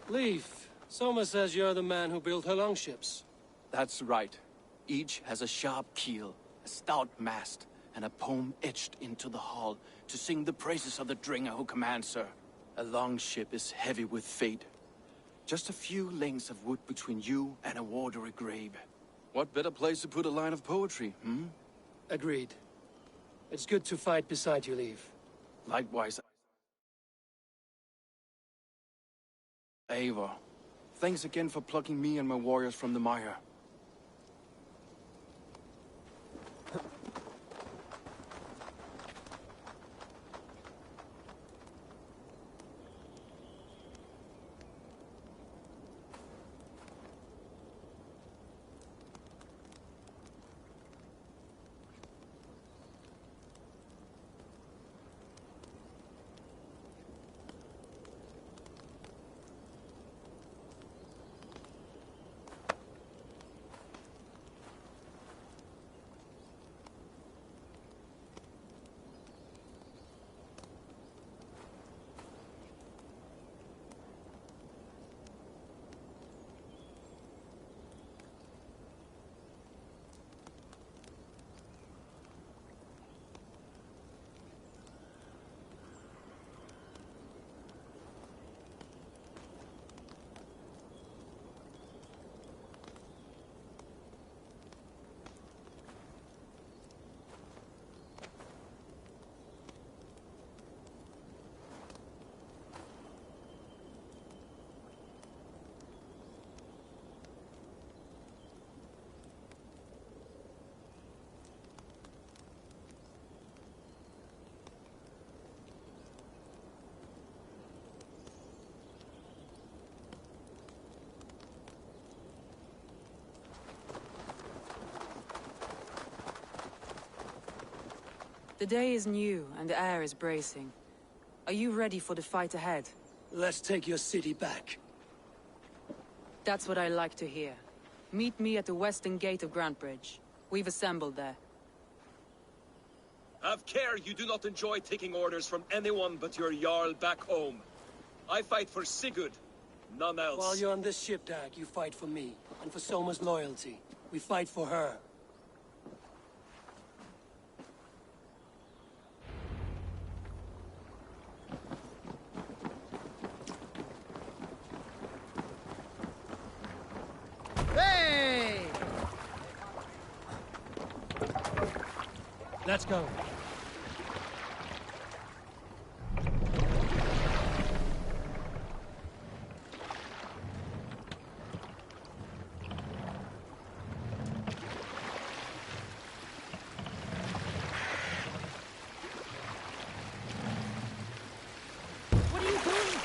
Leaf, Soma says you're the man who built her longships. That's right. Each has a sharp keel, a stout mast, and a poem etched into the hull to sing the praises of the dringer who commands her. A longship is heavy with fate. Just a few lengths of wood between you and a watery grave. What better place to put a line of poetry, hmm? Agreed. It's good to fight beside you, Leaf. Likewise. Eivor, thanks again for plucking me and my warriors from the mire. The day is new, and the air is bracing. Are you ready for the fight ahead? Let's take your city back. That's what I like to hear. Meet me at the western gate of Grantbridge. We've assembled there. Have care you do not enjoy taking orders from anyone but your Jarl back home. I fight for Sigurd, none else. While you're on this ship, Dag, you fight for me, and for Soma's loyalty. We fight for her. Let's go. What are you doing?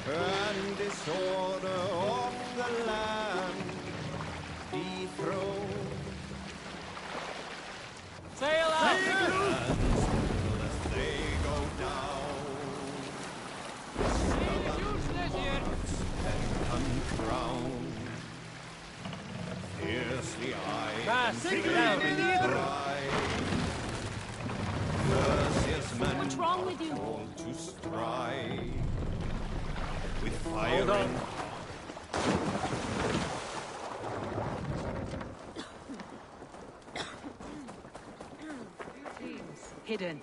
And disorder of the land dethroned. Sail out! As they go down, and uncrowned, fiercely eyed, What's wrong with you? called to strike with firing. Hidden.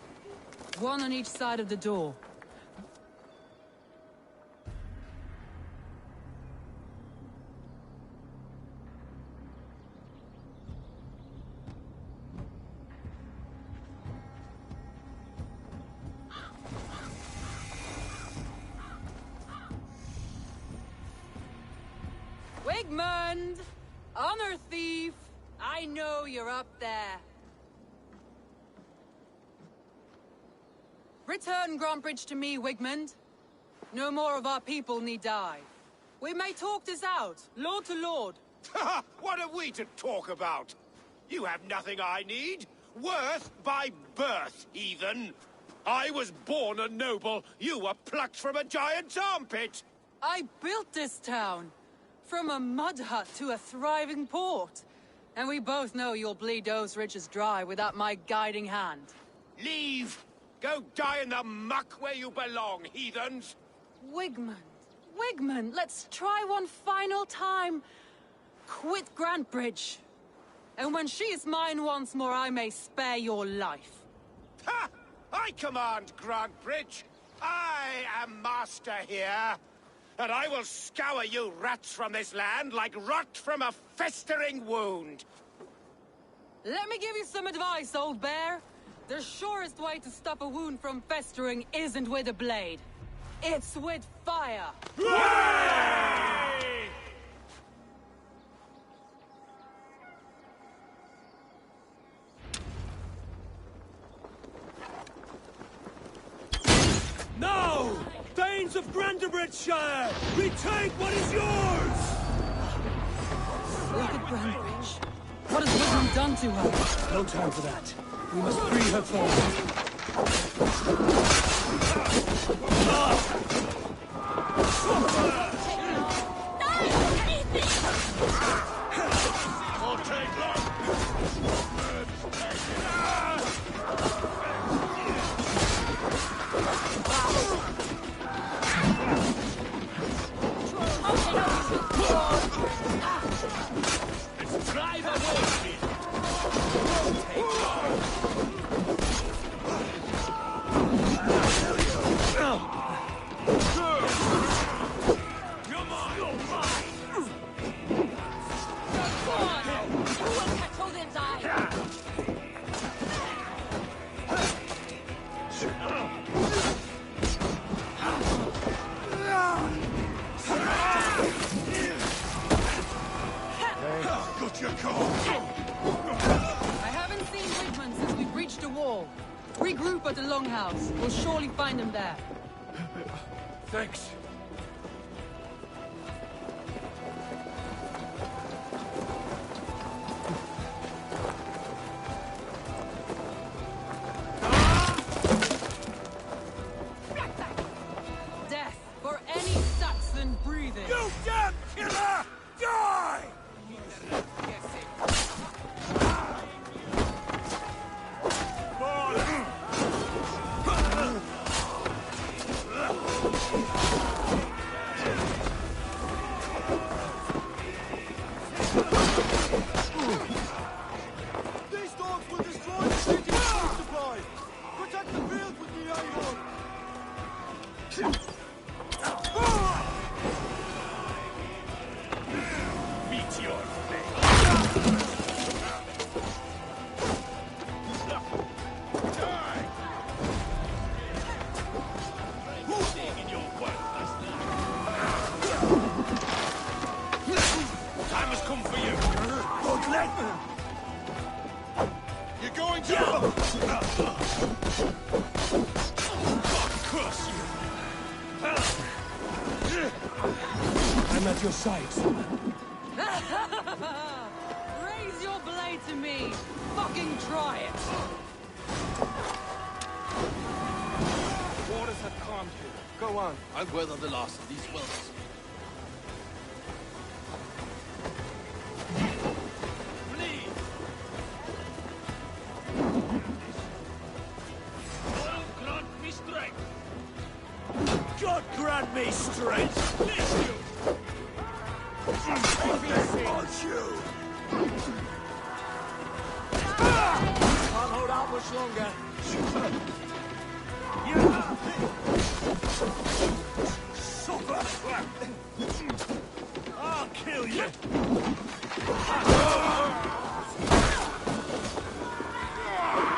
One on each side of the door. Wigmund! Honor thief! I know you're up there. Return Grantbridge to me, Wigmund. No more of our people need die. We may talk this out, lord to lord. What are we to talk about? You have nothing I need. Worth by birth, heathen. I was born a noble. You were plucked from a giant's armpit. I built this town. From a mud hut to a thriving port. And we both know you'll bleed those riches dry without my guiding hand. Leave! Go die in the muck where you belong, heathens! Wigmund, let's try one final time. Quit Grantbridge. And when she is mine once more, I may spare your life. Ha! I command Grantbridge. I am master here. And I will scour you rats from this land like rot from a festering wound. Let me give you some advice, old bear. The surest way to stop a wound from festering isn't with a blade. It's with fire. Now! Thanes of Grantebridgeshire! Retake what is yours! Look at Grantbridge. What has Wigmund done to her? No time for that. We must free her first. I haven't seen Wigmund since we breached the wall. Regroup at the Longhouse. We'll surely find him there. Thanks. Death for any Saxon breathing. You damn killer! Die! These dogs will destroy the city's food supply! Protect the field with the iron! Meet your fate. Time has come for you. Don't let me! You're going to... Curse you. I'm at your side. Raise your blade to me. Fucking try it. Waters have calmed you. Go on. I'll weather the loss of these wells. Flee! God grant me strength! God grant me strength! Bless you! On you! Can't hold out much longer. Suffer! I'll kill you!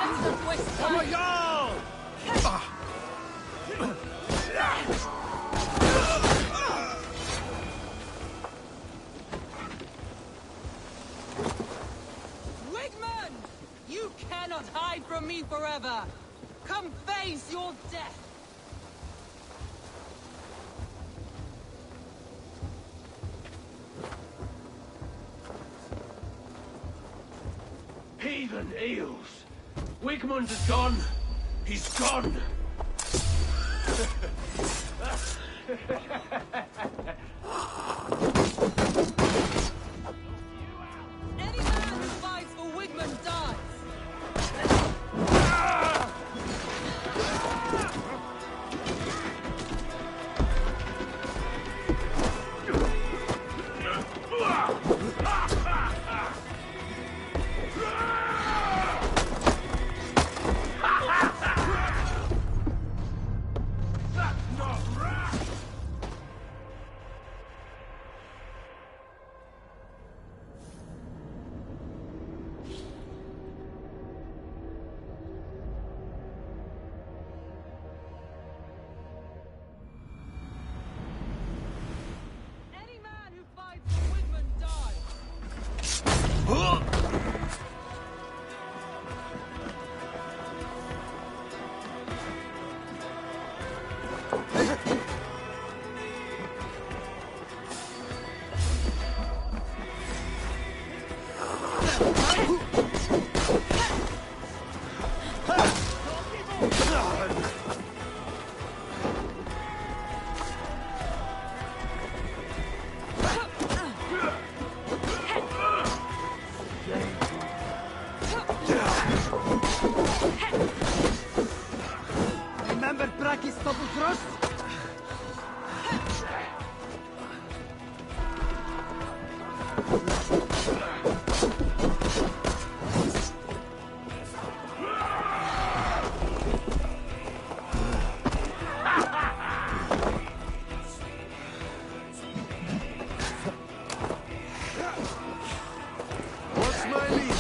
Let's not waste time. Y'all! Wigmund! You cannot hide from me forever. Come face your death. Heathen eels! Wigmund is gone. He's gone. Any man who fights for Wigmund dies. Any man who fights for Wigmund dies. Remember Braki's double thrust? What's my lead?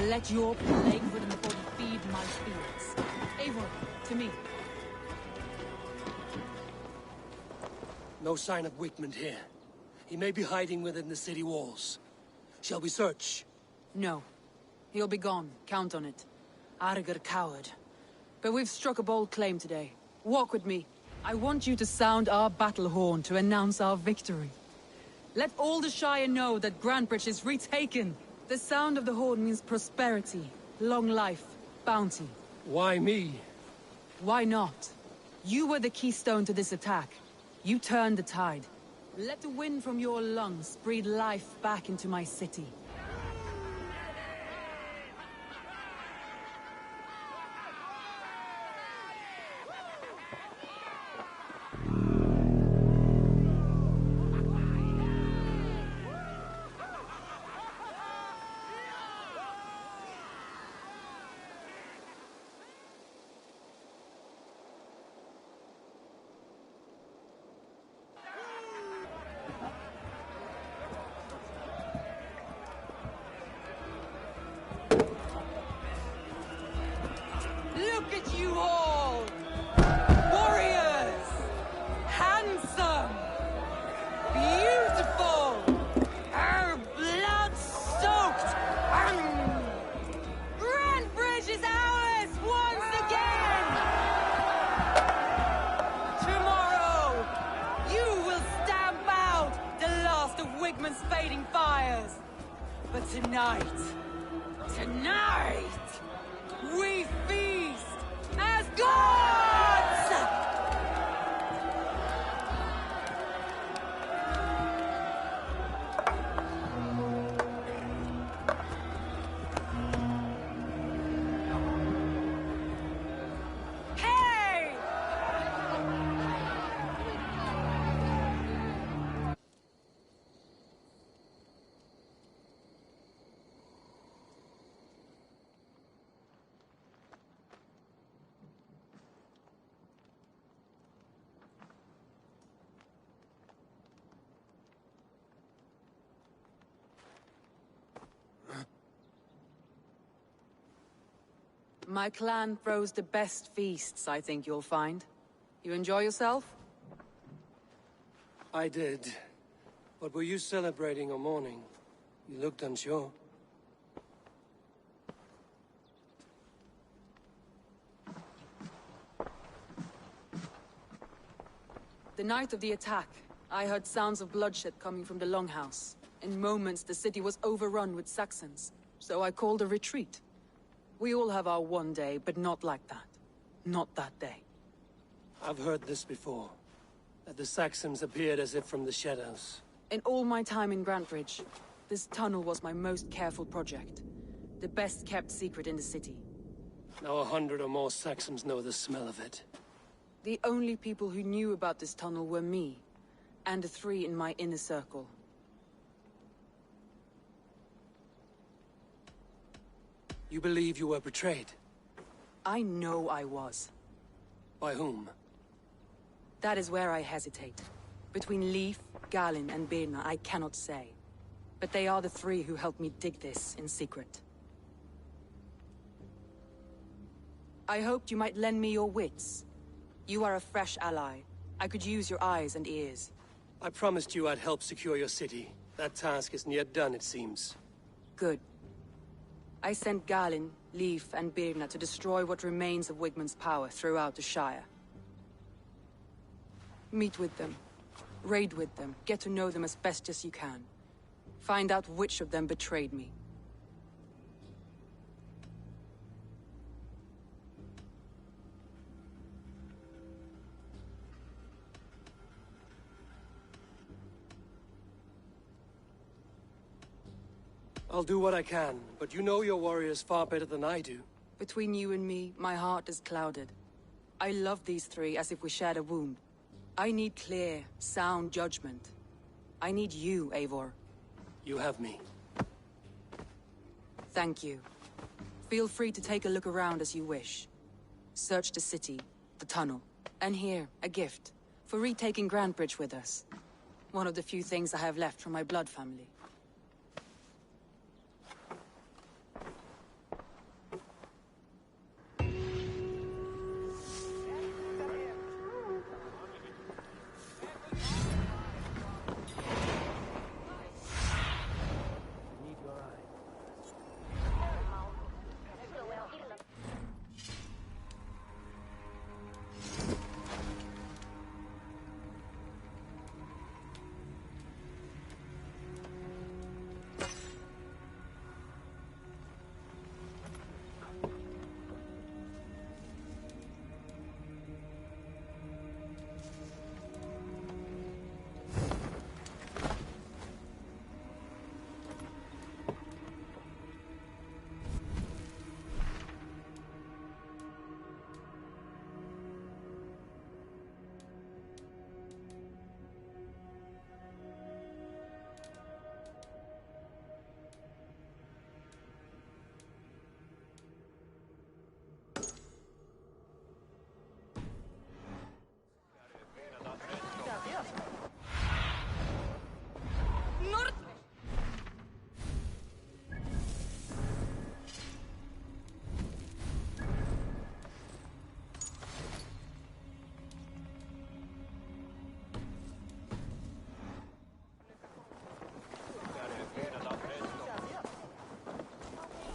Let your plague-ridden body feed my spirits. Eivor, to me. No sign of Wigmund here. He may be hiding within the city walls. Shall we search? No. He'll be gone. Count on it. Arger coward. But we've struck a bold claim today. Walk with me. I want you to sound our battle horn to announce our victory. Let all the Shire know that Grantbridge is retaken. The sound of the horn means prosperity, long life, bounty. Why me? Why not? You were the keystone to this attack. You turned the tide. Let the wind from your lungs breathe life back into my city. Look at you all! Warriors! Handsome! Beautiful! Blood-soaked! Grantbridge is ours once again! Tomorrow, you will stamp out the last of Wigmund's fading fires. But tonight, we feast as gods! Hey! My clan throws the best feasts, I think you'll find. You enjoy yourself? I did. But were you celebrating or mourning? You looked unsure. The night of the attack, I heard sounds of bloodshed coming from the Longhouse. In moments, the city was overrun with Saxons, so I called a retreat. We all have our one day, but not like that. Not that day. I've heard this before. That the Saxons appeared as if from the shadows. In all my time in Grantbridge, this tunnel was my most careful project. The best kept secret in the city. Now 100 or more Saxons know the smell of it. The only people who knew about this tunnel were me, and the 3 in my inner circle. You believe you were betrayed? I know I was. By whom? That is where I hesitate. Between Leif, Galin, and Birna, I cannot say. But they are the 3 who helped me dig this in secret. I hoped you might lend me your wits. You are a fresh ally. I could use your eyes and ears. I promised you I'd help secure your city. That task isn't yet done, it seems. Good. I sent Galin, Leif, and Birna to destroy what remains of Wigmund's power throughout the Shire. Meet with them. Raid with them. Get to know them as best as you can. Find out which of them betrayed me. I'll do what I can, but you know your warriors far better than I do. Between you and me, my heart is clouded. I love these 3 as if we shared a wound. I need clear, sound judgment. I need you, Eivor. You have me. Thank you. Feel free to take a look around as you wish. Search the city, the tunnel, and here, a gift, for retaking Grantbridge with us. One of the few things I have left from my blood family.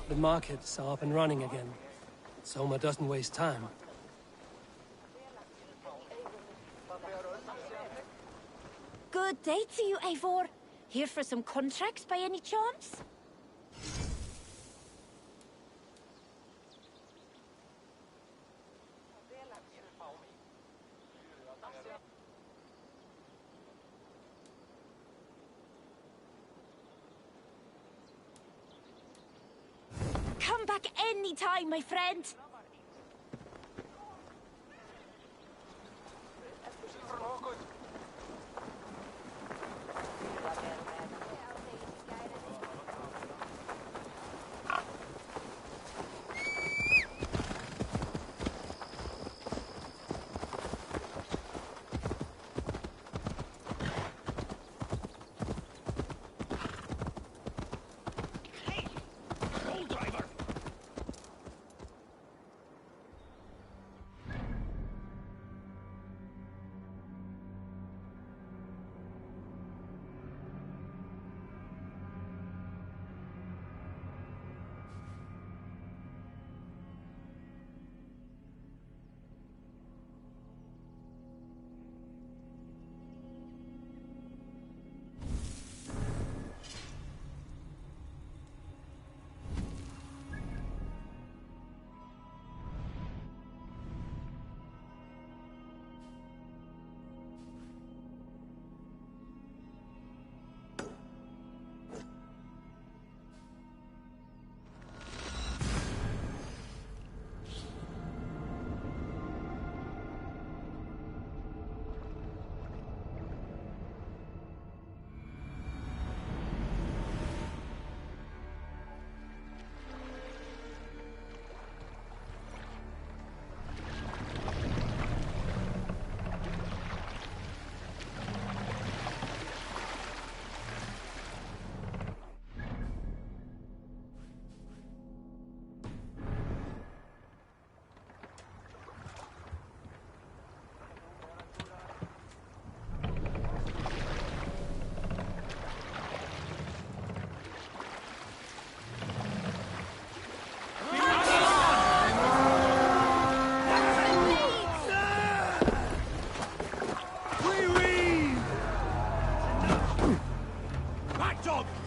The markets are up and running again. Soma doesn't waste time. Good day to you, Eivor. Here for some contracts by any chance? Come back anytime, my friend.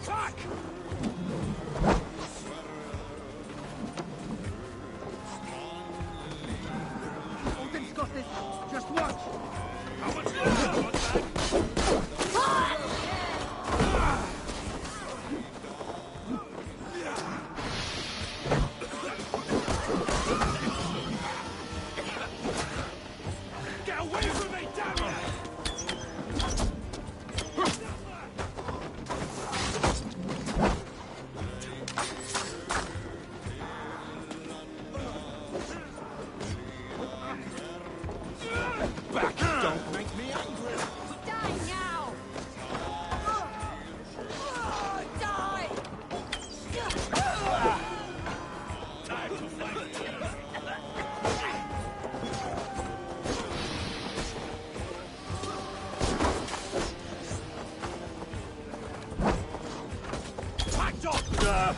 Attack! Odin's got this. Just watch. How much longer was that? Get away from me, damn you! Back! Don't make me angry! Die now! Die! Time to fight! Packed up!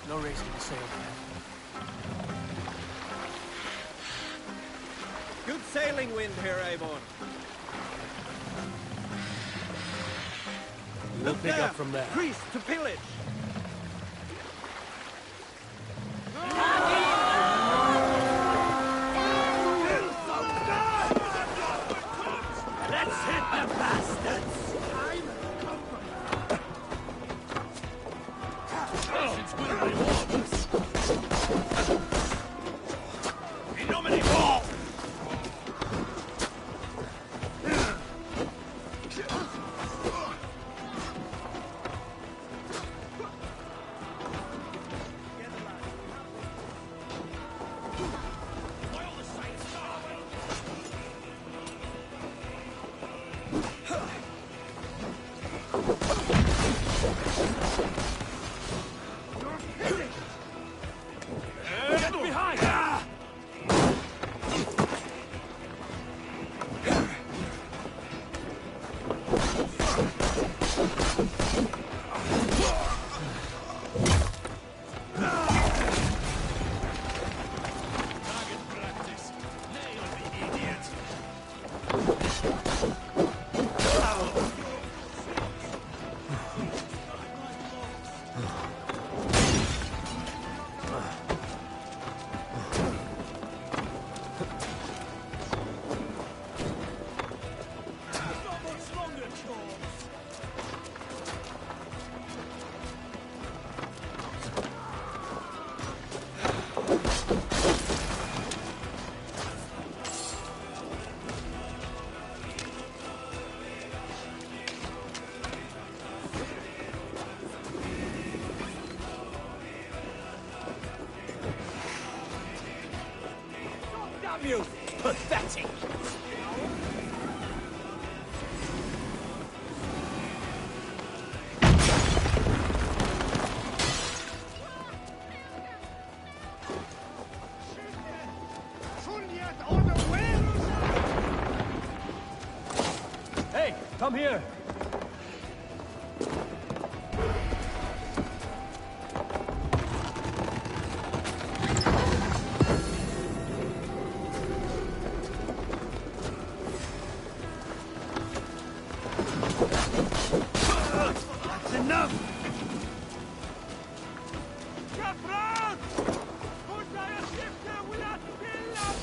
No raising the sail, man. Good sailing wind here, Avon. We'll pick up from there. Priest to pillage. Let's hit the bastards! Patience will reward us! In nomine Paul! Get behind! Target practice. Nail the idiot. Not much longer, Chorms. Damn you! Pathetic! Juliet on the way! come here. That's enough! Kapran! Kurtaya skifte without killam!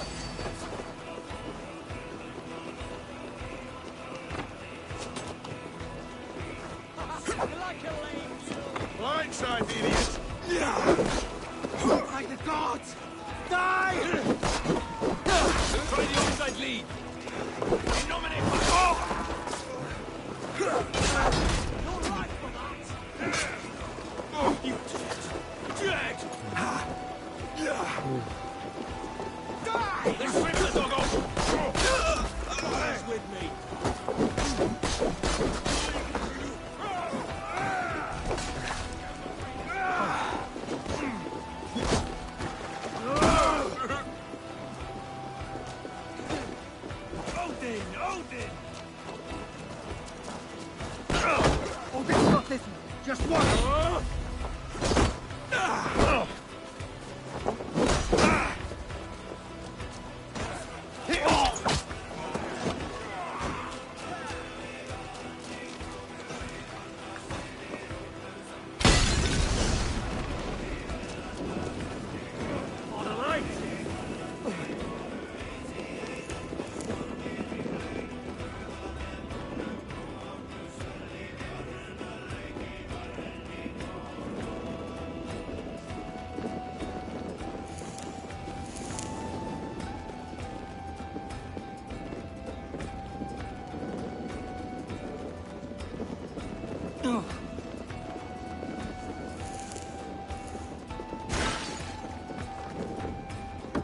Blindside, idiot! Like the gods! Die! Try the outside lead. They're swimming the doggo! He's with me. Odin! Odin! Odin's got this! Just one!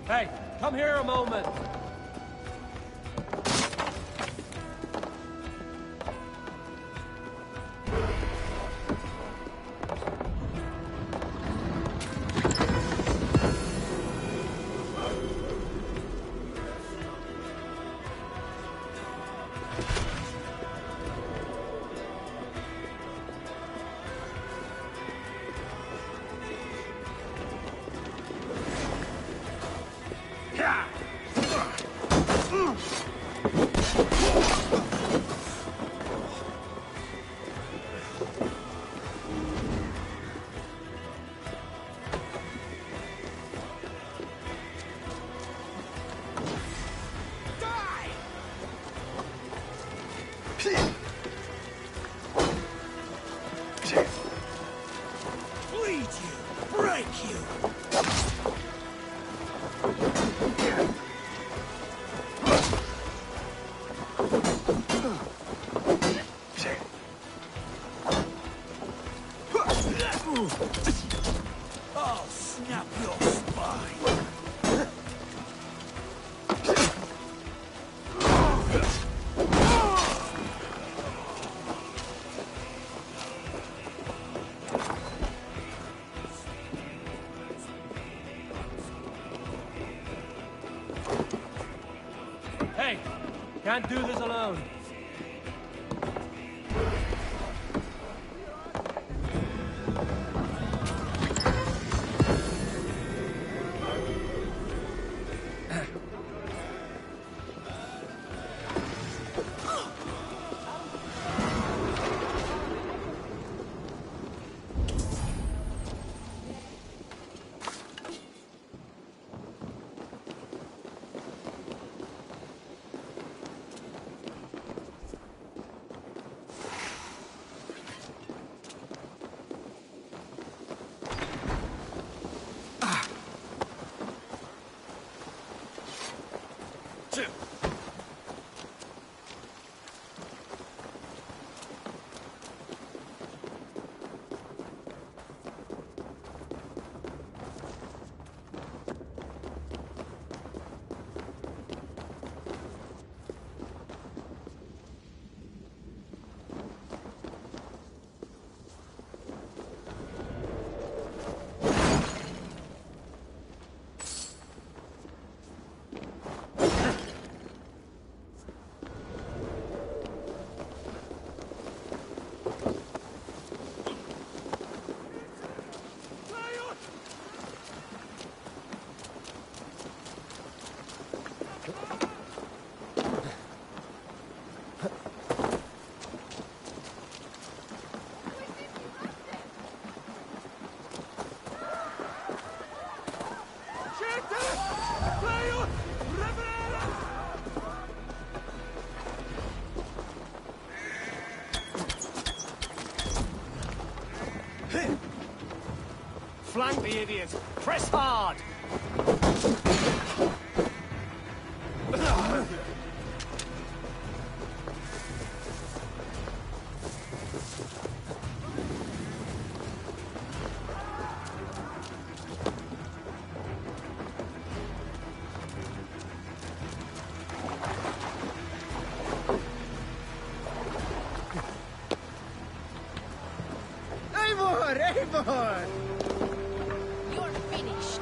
Hey, come here a moment. Bleed you! Break you! I'll snap your spine! Hey, can't do this alone. Flank the idiot! Press hard! Eivor! You're finished.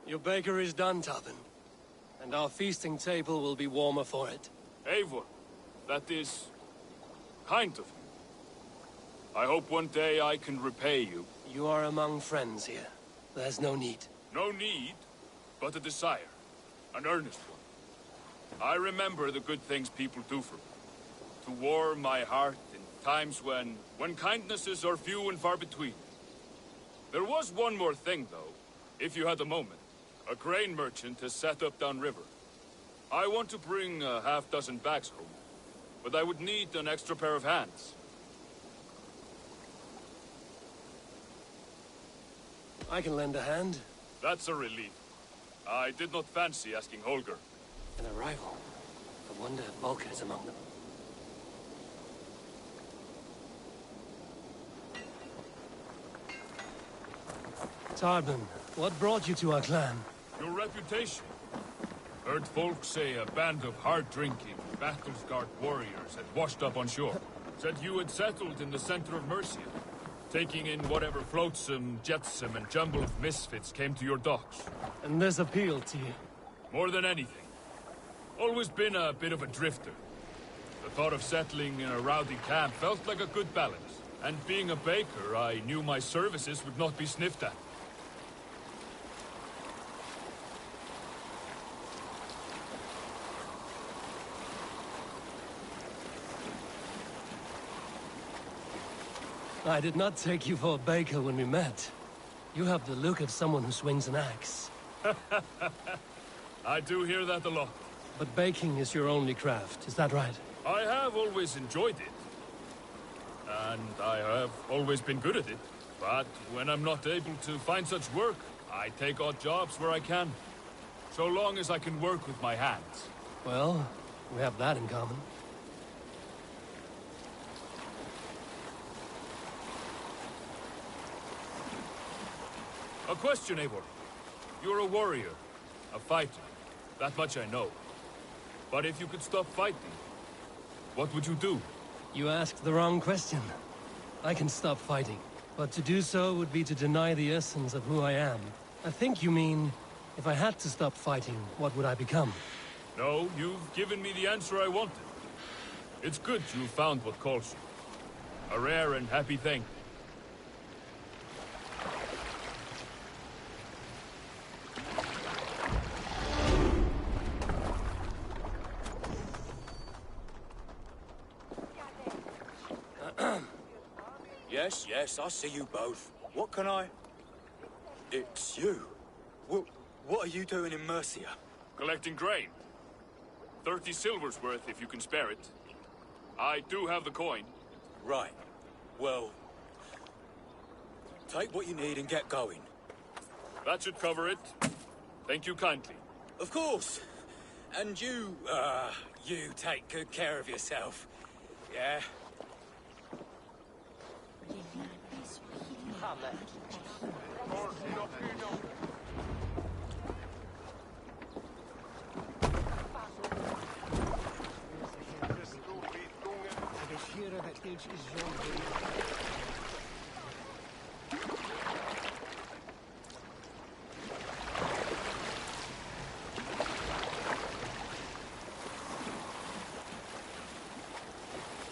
Your baker is done, Tobin. And our feasting table will be warmer for it. Eivor, that is kind of you. I hope one day I can repay you. You are among friends here. There's no need. No need, but a desire. An earnest one. I remember the good things people do for me. To warm my heart in times when kindnesses are few and far between. There was one more thing, though, if you had a moment. A grain merchant has set up downriver. I want to bring a half-dozen bags home, but I would need an extra pair of hands. I can lend a hand. That's a relief. I did not fancy asking Holger. An arrival. I wonder if Volker is among them. Tarbin, what brought you to our clan? Your reputation. Heard folk say a band of hard-drinking, battle-scarred warriors had washed up on shore. Said you had settled in the center of Mercia, taking in whatever flotsam, jetsam, and jumble of misfits came to your docks. And this appealed to you? More than anything. Always been a bit of a drifter. The thought of settling in a rowdy camp felt like a good balance. And being a baker, I knew my services would not be sniffed at. I did not take you for a baker when we met. You have the look of someone who swings an axe. I do hear that a lot. But baking is your only craft, is that right? I have always enjoyed it. And I have always been good at it. But when I'm not able to find such work, I take odd jobs where I can. So long as I can work with my hands. Well, we have that in common. A question, Eivor. You're a warrior, a fighter. That much I know. But if you could stop fighting, what would you do? You asked the wrong question. I can stop fighting, but to do so would be to deny the essence of who I am. I think you mean, if I had to stop fighting, what would I become? No, you've given me the answer I wanted. It's good you found what calls you. A rare and happy thing. Yes, I see you both. What can I... It's you. What are you doing in Mercia? Collecting grain. 30 silver's worth if you can spare it. I do have the coin. Right. Well... take what you need and get going. That should cover it. Thank you kindly. Of course. And you take good care of yourself. Yeah?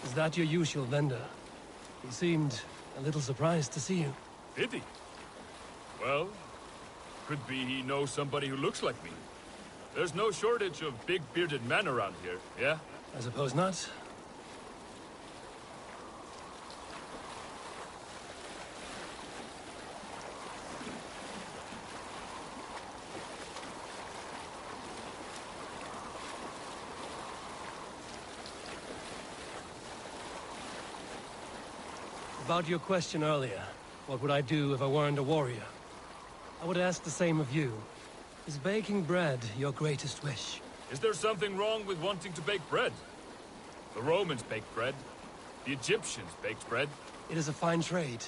Is that your usual vendor? He seemed a little surprised to see you. Did he? Well, could be he knows somebody who looks like me. There's no shortage of big bearded men around here, yeah? I suppose not. About your question earlier, what would I do if I weren't a warrior? I would ask the same of you. Is baking bread your greatest wish? Is there something wrong with wanting to bake bread? The Romans baked bread. The Egyptians baked bread. It is a fine trade.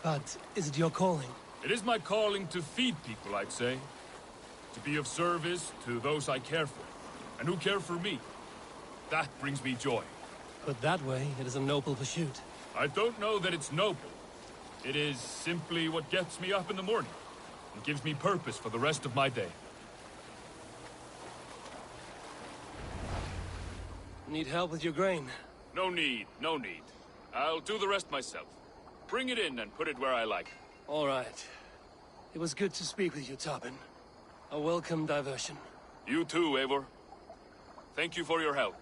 But is it your calling? It is my calling to feed people, I'd say. To be of service to those I care for, and who care for me. That brings me joy. Put that way, it is a noble pursuit. I don't know that it's noble. It is simply what gets me up in the morning, and gives me purpose for the rest of my day. Need help with your grain? No need, no need. I'll do the rest myself. Bring it in and put it where I like. All right. It was good to speak with you, Tobin. A welcome diversion. You too, Eivor. Thank you for your help.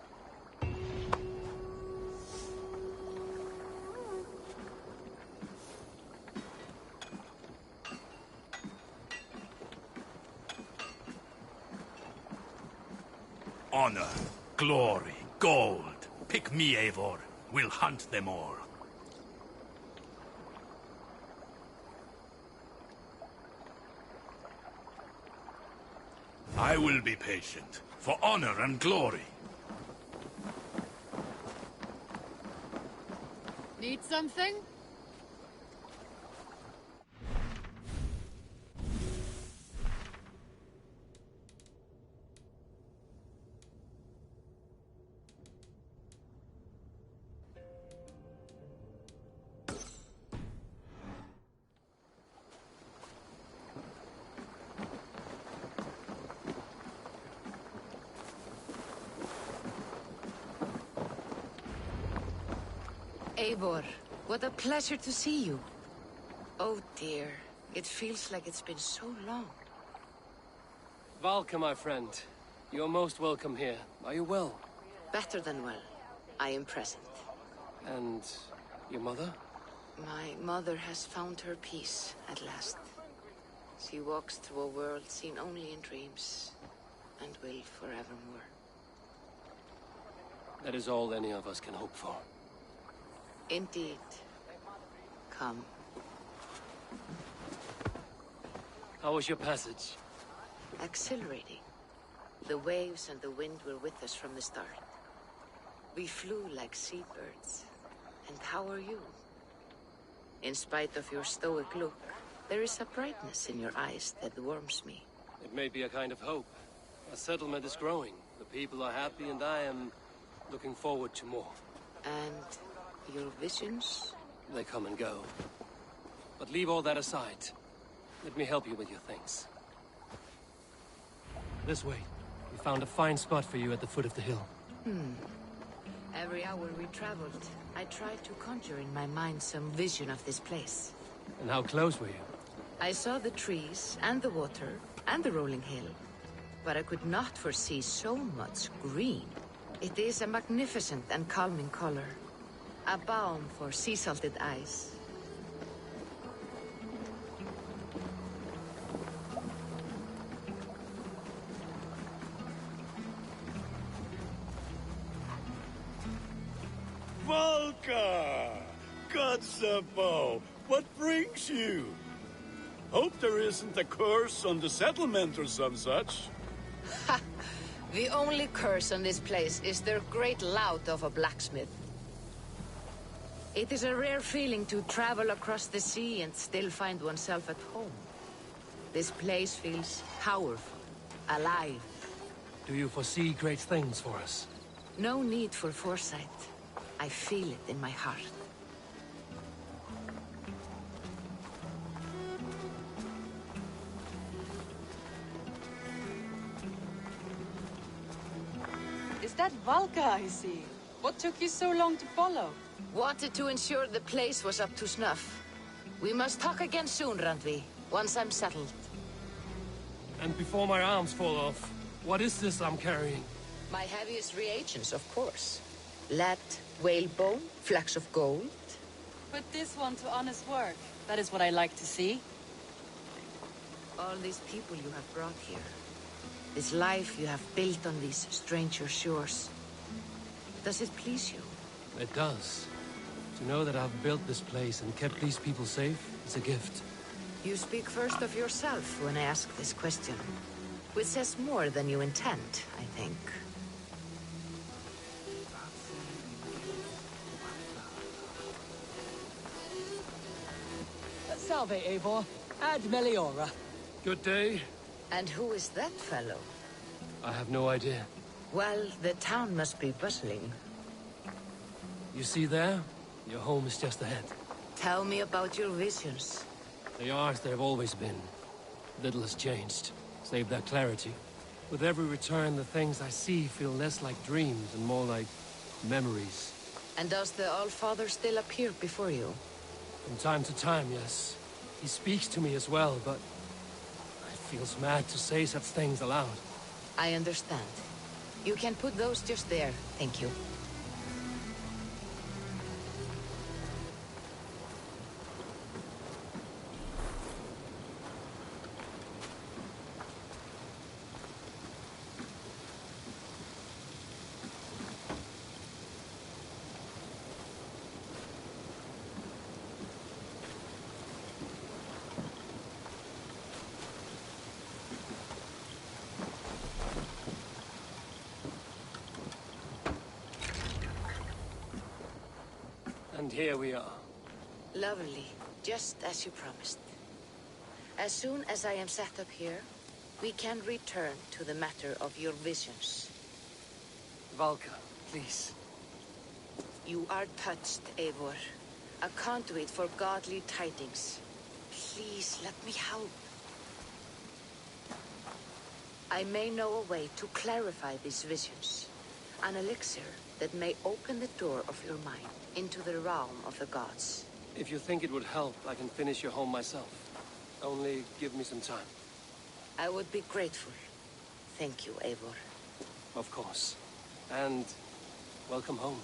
Honor, glory, gold. Pick me, Eivor. We'll hunt them all. I will be patient, for honor and glory. Need something? Eivor, what a pleasure to see you. Oh dear, it feels like it's been so long. Valka, my friend. You're most welcome here. Are you well? Better than well. I am present. And your mother? My mother has found her peace at last. She walks through a world seen only in dreams, and will forevermore. That is all any of us can hope for. Indeed. Come. How was your passage? Exhilarating. The waves and the wind were with us from the start. We flew like seabirds. And how are you? In spite of your stoic look, there is a brightness in your eyes that warms me. It may be a kind of hope. A settlement is growing. The people are happy and I am looking forward to more. And your visions? They come and go. But leave all that aside. Let me help you with your things. This way. We found a fine spot for you at the foot of the hill. Every hour we traveled, I tried to conjure in my mind some vision of this place. And how close were you? I saw the trees, and the water, and the rolling hill. But I could not foresee so much green. It is a magnificent and calming color. A balm for sea-salted eyes. Volka! Kotzabo! What brings you? Hope there isn't a curse on the settlement or some such. Ha! The only curse on this place is their great lout of a blacksmith. It is a rare feeling to travel across the sea and still find oneself at home. This place feels powerful, alive. Do you foresee great things for us? No need for foresight. I feel it in my heart. Is that Valka I see? What took you so long to follow? Wanted to ensure the place was up to snuff. We must talk again soon, Randvi, once I'm settled. And before my arms fall off, what is this I'm carrying? My heaviest reagents, of course. Lead, whalebone, flecks of gold. Put this one to honest work. That is what I like to see. All these people you have brought here. This life you have built on these stranger shores. Does it please you? It does. To know that I've built this place and kept these people safe is a gift. You speak first of yourself when I ask this question. Which says more than you intend, I think. Salve, Eivor. Ad Meliora. Good day. And who is that fellow? I have no idea. Well, the town must be bustling. You see there? Your home is just ahead. Tell me about your visions. They are as they've always been. Little has changed, save their clarity. With every return, the things I see feel less like dreams and more like memories. And does the Allfather still appear before you? From time to time, yes. He speaks to me as well, but it feels mad to say such things aloud. I understand. You can put those just there, thank you. And here we are. Lovely, just as you promised. As soon as I am set up here, we can return to the matter of your visions. Valka, please. You are touched, Eivor. A conduit for godly tidings. Please, let me help. I may know a way to clarify these visions. An elixir that may open the door of your mind into the realm of the gods. If you think it would help, I can finish your home myself. Only give me some time. I would be grateful. Thank you, Eivor. Of course. And welcome home.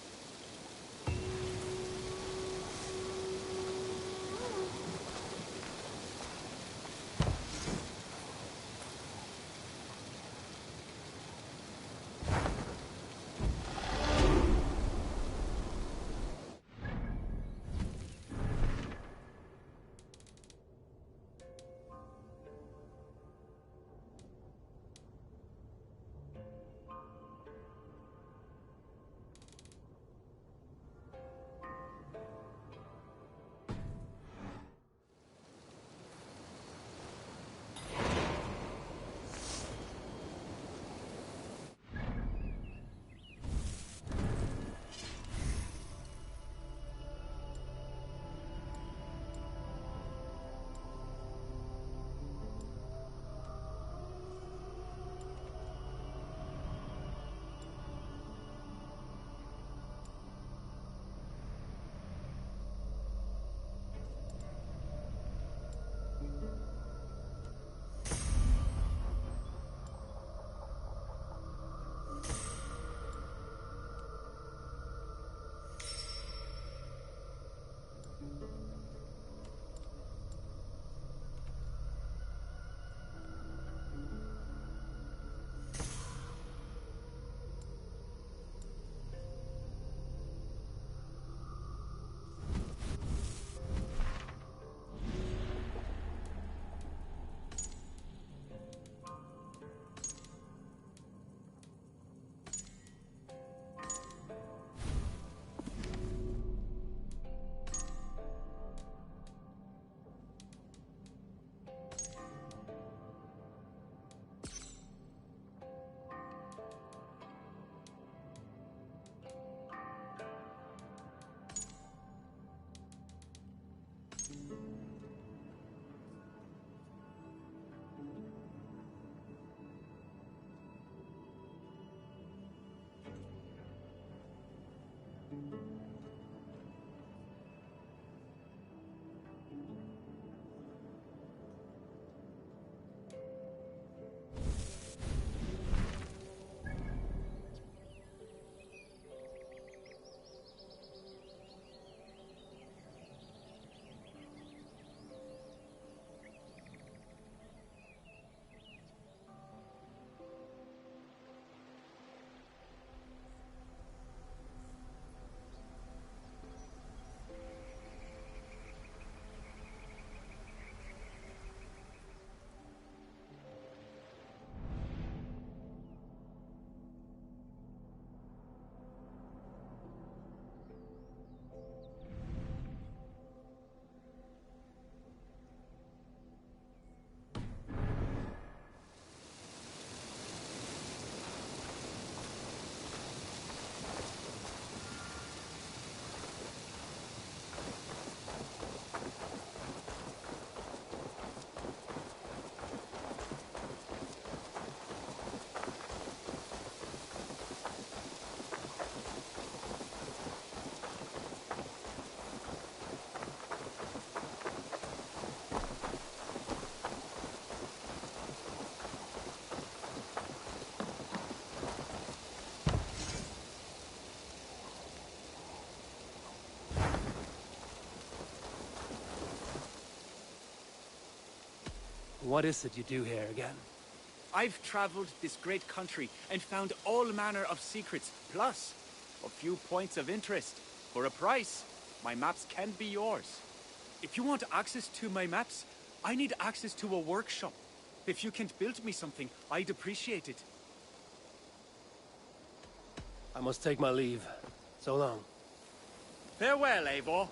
What is it you do here again? I've traveled this great country and found all manner of secrets, plus a few points of interest. For a price, my maps can be yours. If you want access to my maps, I need access to a workshop. If you can build me something, I'd appreciate it. I must take my leave. So long. Farewell, Eivor.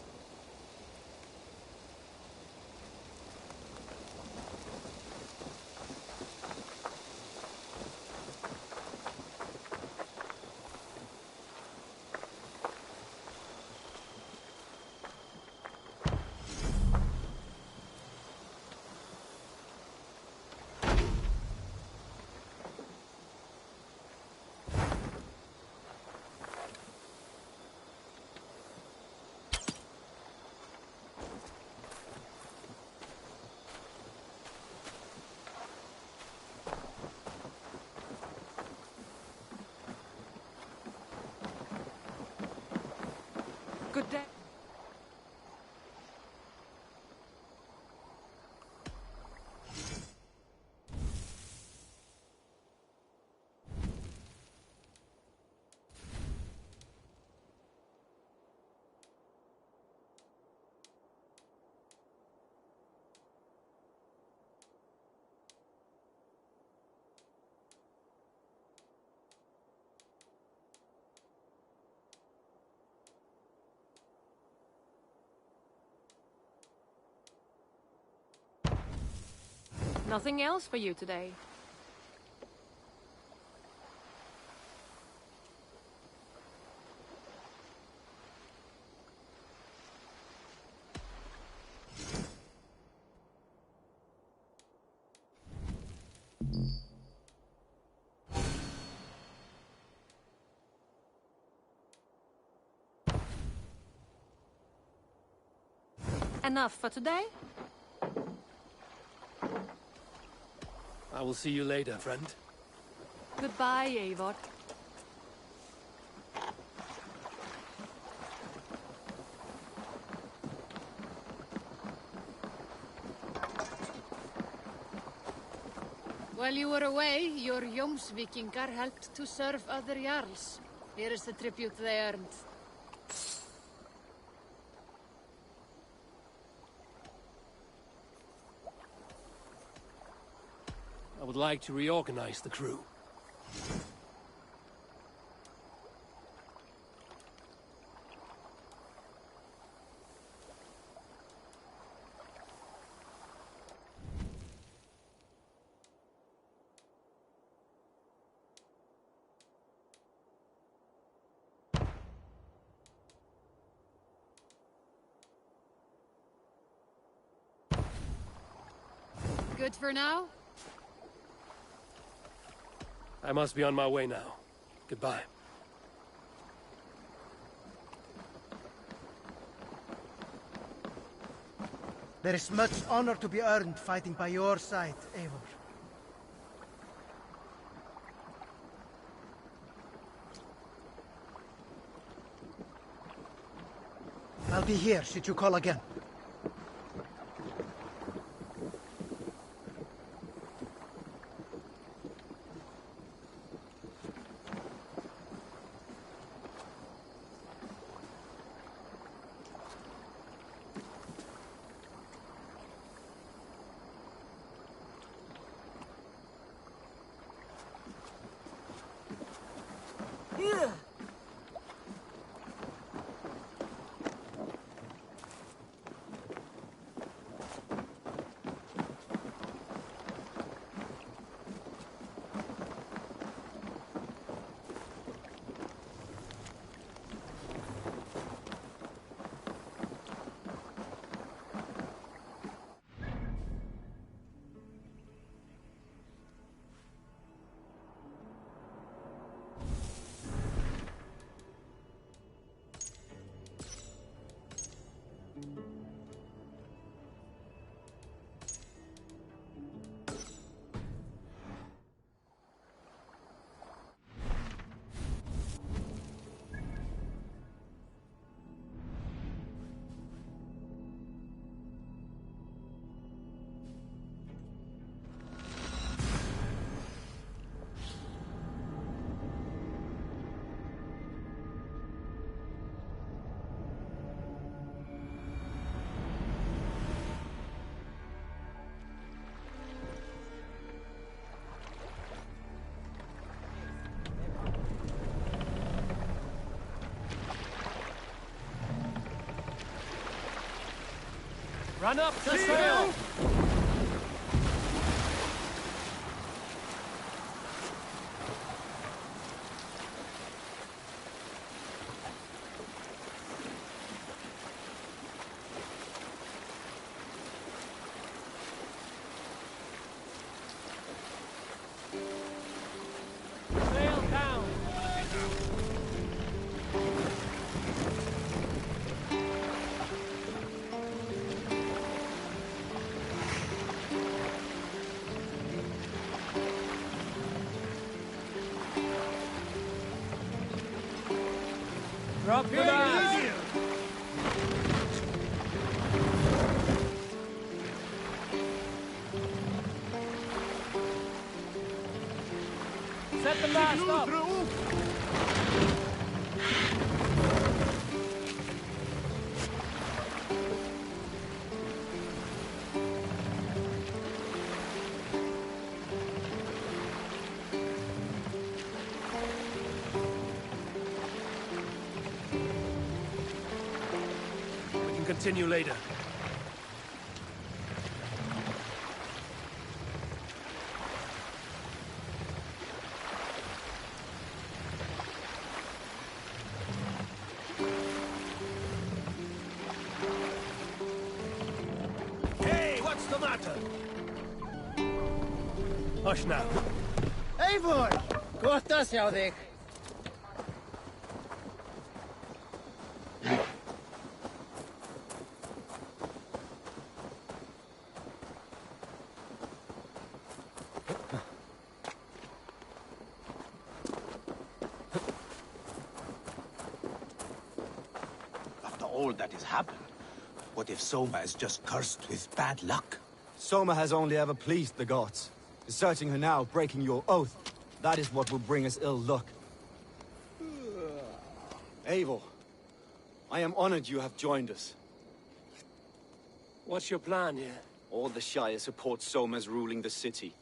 Good day. Nothing else for you today. Enough for today? I will see you later, friend. Goodbye, Eivor. While you were away, your Jomsvikingar helped to serve other Jarls. Here is the tribute they earned. I would like to reorganize the crew. Good for now? I must be on my way now. Goodbye. There is much honor to be earned fighting by your side, Eivor. I'll be here should you call again. Run up to sail! Sail down! Drop the mast! Set the mast up! We can continue later. Hey, what's the matter? Hush now. Eivor! Gott að sjá þig. After all that has happened, what if Soma is just cursed with bad luck? Soma has only ever pleased the gods. Deserting her now, breaking your oath, that is what will bring us ill luck. Eivor, I am honored you have joined us. What's your plan here? All the Shire support Soma's ruling the city.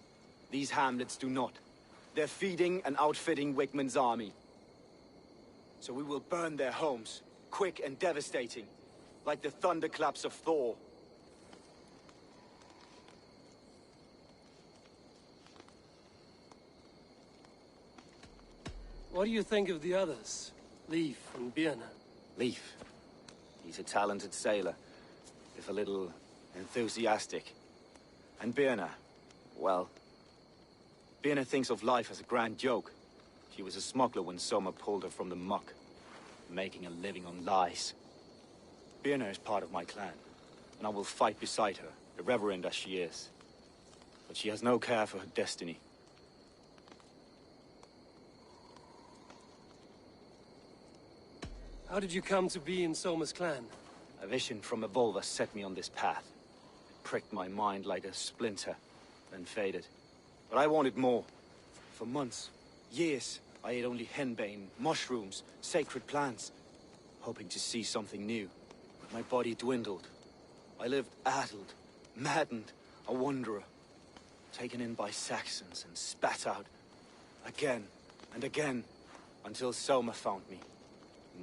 These hamlets do not. They're feeding and outfitting Wigmund's army. So we will burn their homes, quick and devastating, like the thunderclaps of Thor. What do you think of the others? Leif and Birna? Leif. He's a talented sailor, if a little enthusiastic. And Birna, well... Birna thinks of life as a grand joke. She was a smuggler when Soma pulled her from the muck, making a living on lies. Birna is part of my clan, and I will fight beside her, irreverent as she is. But she has no care for her destiny. How did you come to be in Soma's clan? A vision from a Volva set me on this path. It pricked my mind like a splinter, then faded. But I wanted more. For months, years, I ate only henbane, mushrooms, sacred plants, hoping to see something new. But my body dwindled. I lived addled, maddened, a wanderer, taken in by Saxons and spat out again and again, until Soma found me,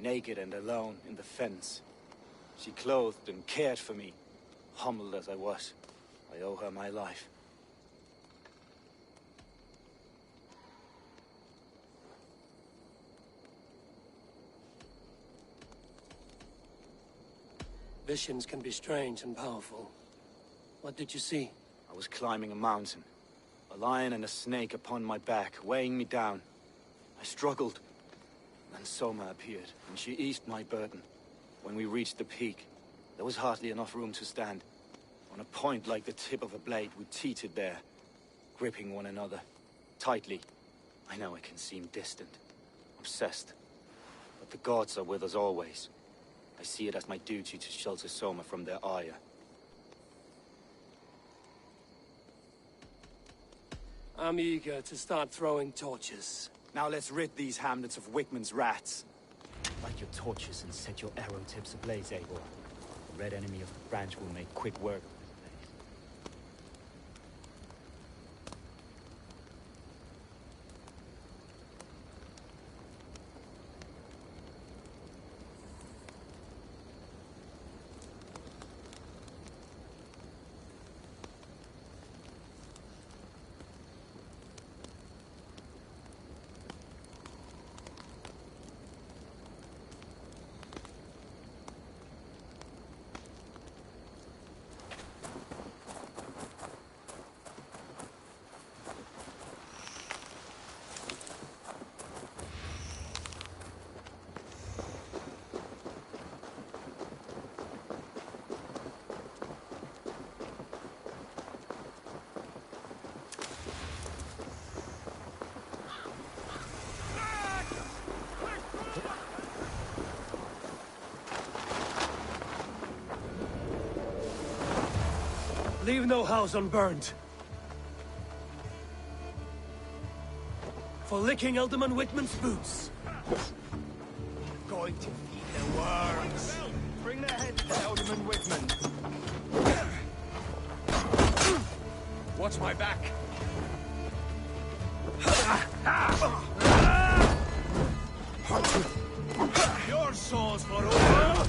naked and alone in the fens. She clothed and cared for me, humbled as I was. I owe her my life. Visions can be strange and powerful. What did you see? I was climbing a mountain. A lion and a snake upon my back, weighing me down. I struggled. Then Soma appeared, and she eased my burden. When we reached the peak, there was hardly enough room to stand. On a point like the tip of a blade, we teetered there, gripping one another, tightly. I know it can seem distant, obsessed, but the gods are with us always. I see it as my duty to shelter Soma from their ire. I'm eager to start throwing torches. Now let's rid these hamlets of Wigmund's rats. Light your torches and set your arrow tips ablaze, Eivor. The red enemy of the branch will make quick work of this place. Leave no house unburned. For licking Alderman Whitman's boots. Going to feed the worms. Bring their heads to Alderman Whitman. Watch my back. Your souls for over.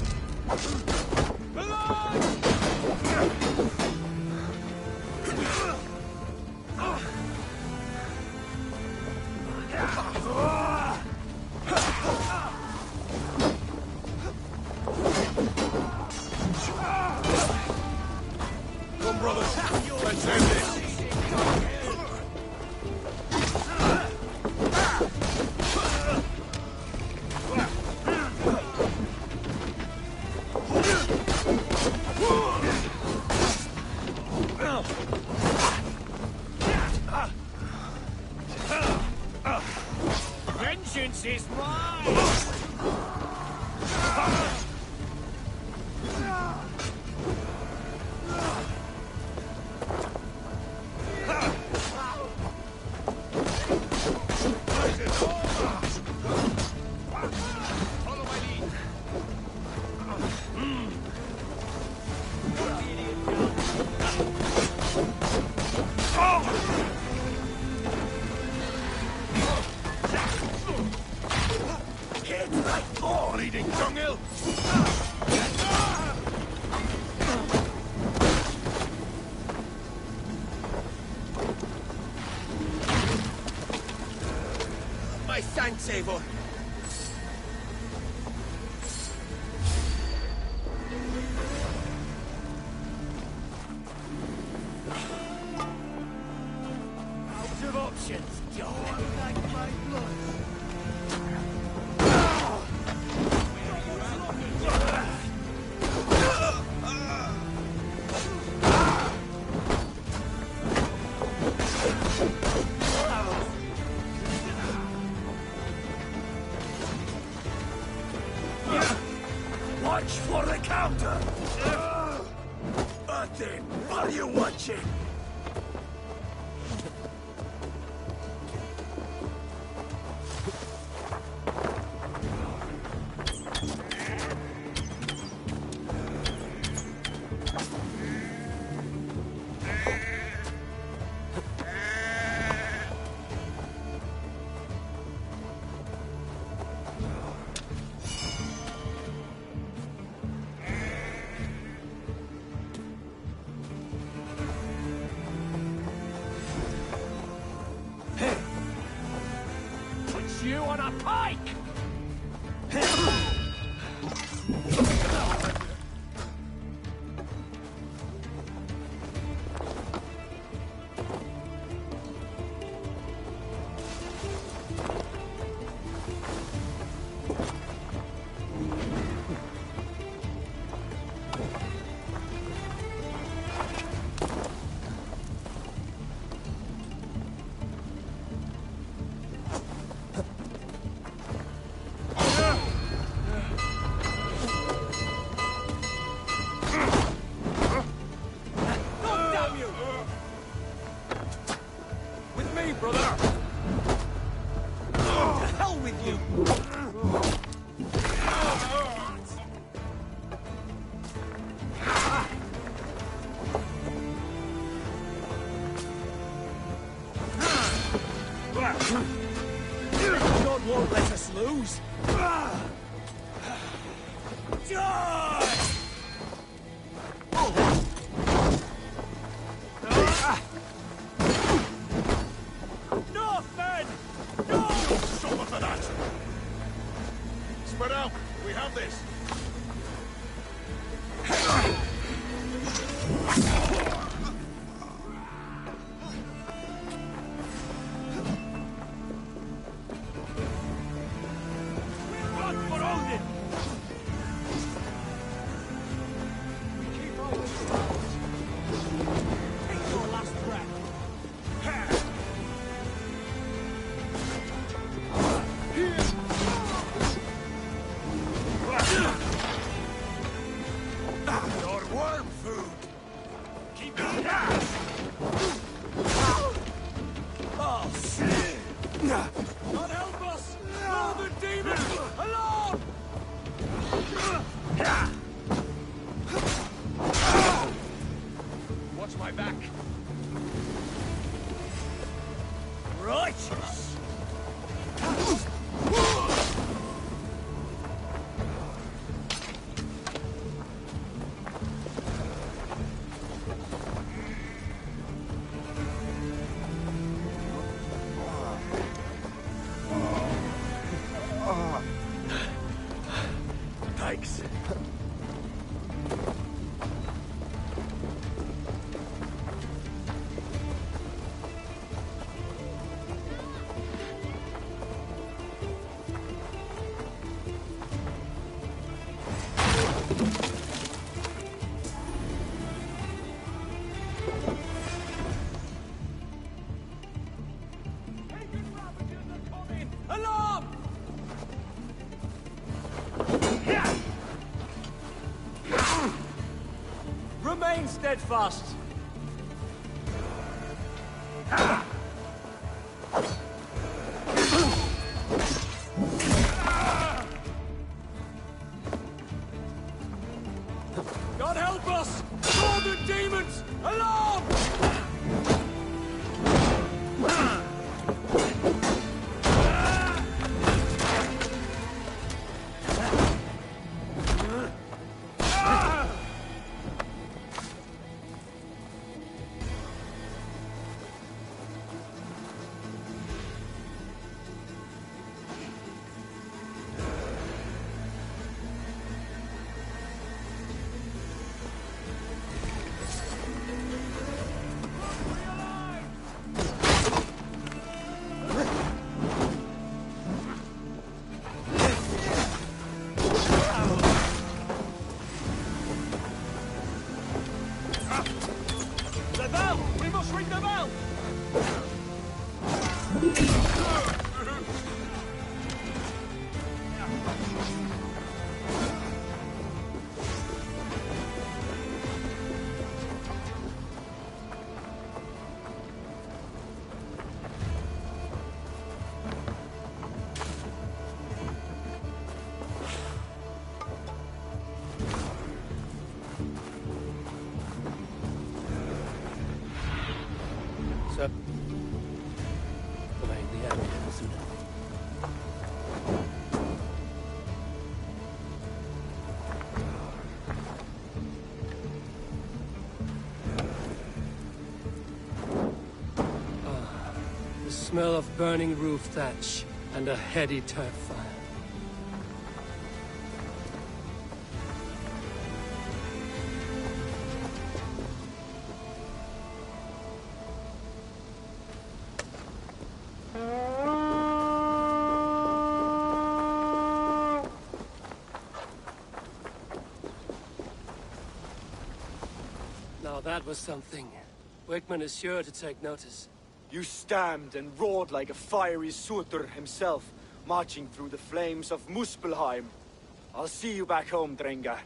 Come, brothers. Let's end this. Vengeance is mine! Bleeding dunghill! My thanks, Eivor. Out of options, dog. Like my blood. Watch for the counter! Martin, are you watching? You on a pike! God won't let us lose. Die! North, men! North! Shoulder for that! Spread out! We have this! Oh, shit! God help us! Northern demon! Alarm! Watch my back. Righteous! Thanks. Alarm! Remain steadfast. God help us! Northern demons! Alarm! The bell! We must ring the bell! Sir, obeying the enemy soon. The smell of burning roof thatch and a heady turf fire. Now that was something. Wickman is sure to take notice. You stamped and roared like a fiery Surtur himself, marching through the flames of Muspelheim. I'll see you back home, Drenga.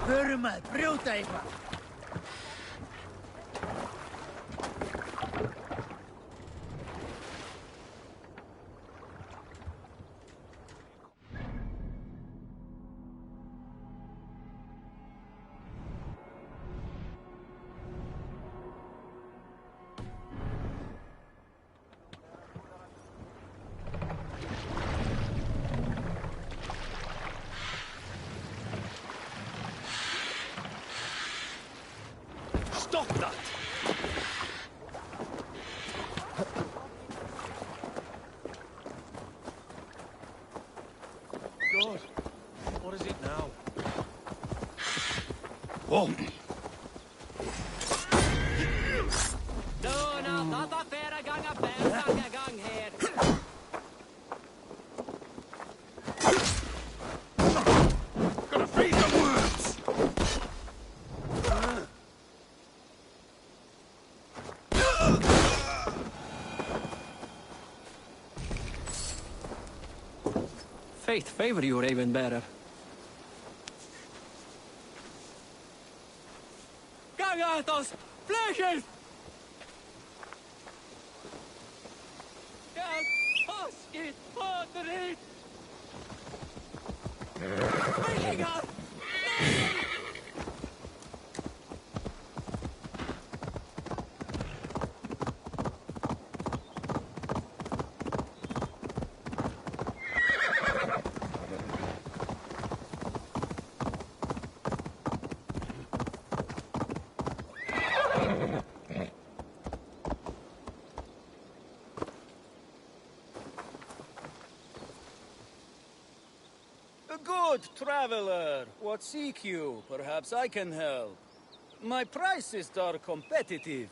Burma, brjóta eitthvað. Stop that! God, what is it now? Whoa! Gonna feed the worms! Fate favor you, Raven Bearer. Gagatos! Flashes! Hoskit! Podrit! Vikingar! Good traveler, what seek you? Perhaps I can help. My prices are competitive.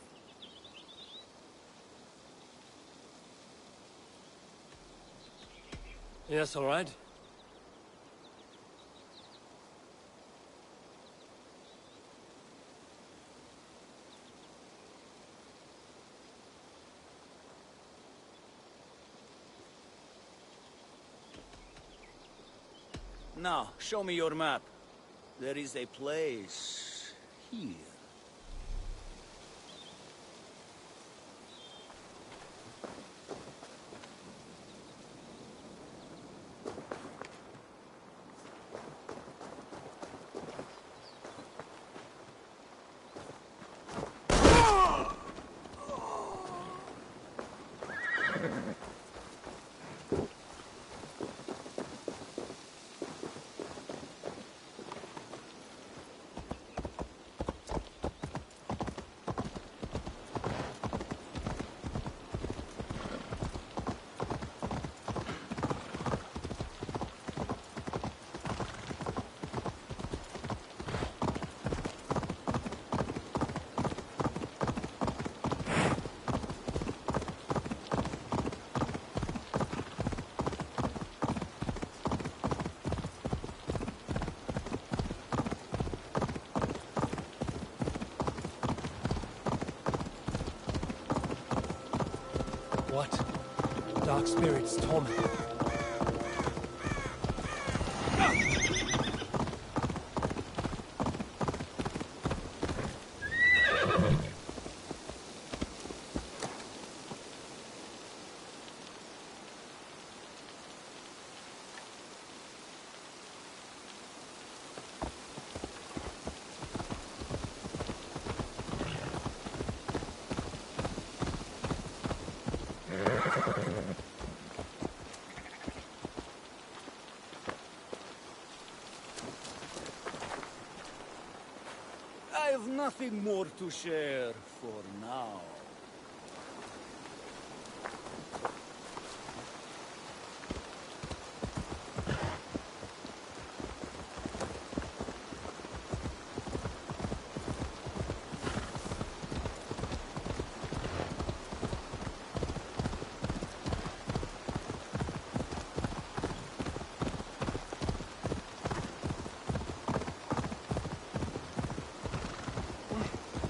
Yes, all right. Now, show me your map. There is a place here. What? Dark spirits torment. I have nothing more to share for now.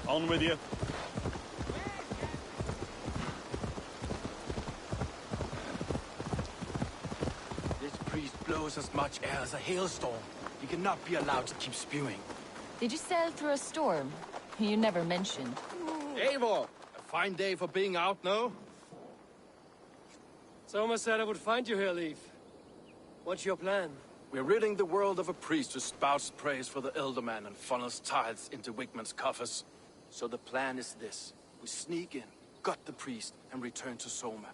On with you. This priest blows as much air as a hailstorm. He cannot be allowed to keep spewing. Did you sail through a storm? You never mentioned. Eivor! A fine day for being out, no? Soma said I would find you here, Leaf. What's your plan? We're ridding the world of a priest who spouts praise for the Elderman and funnels tithes into Wigman's coffers. So the plan is this. We sneak in, gut the priest, and return to Soma.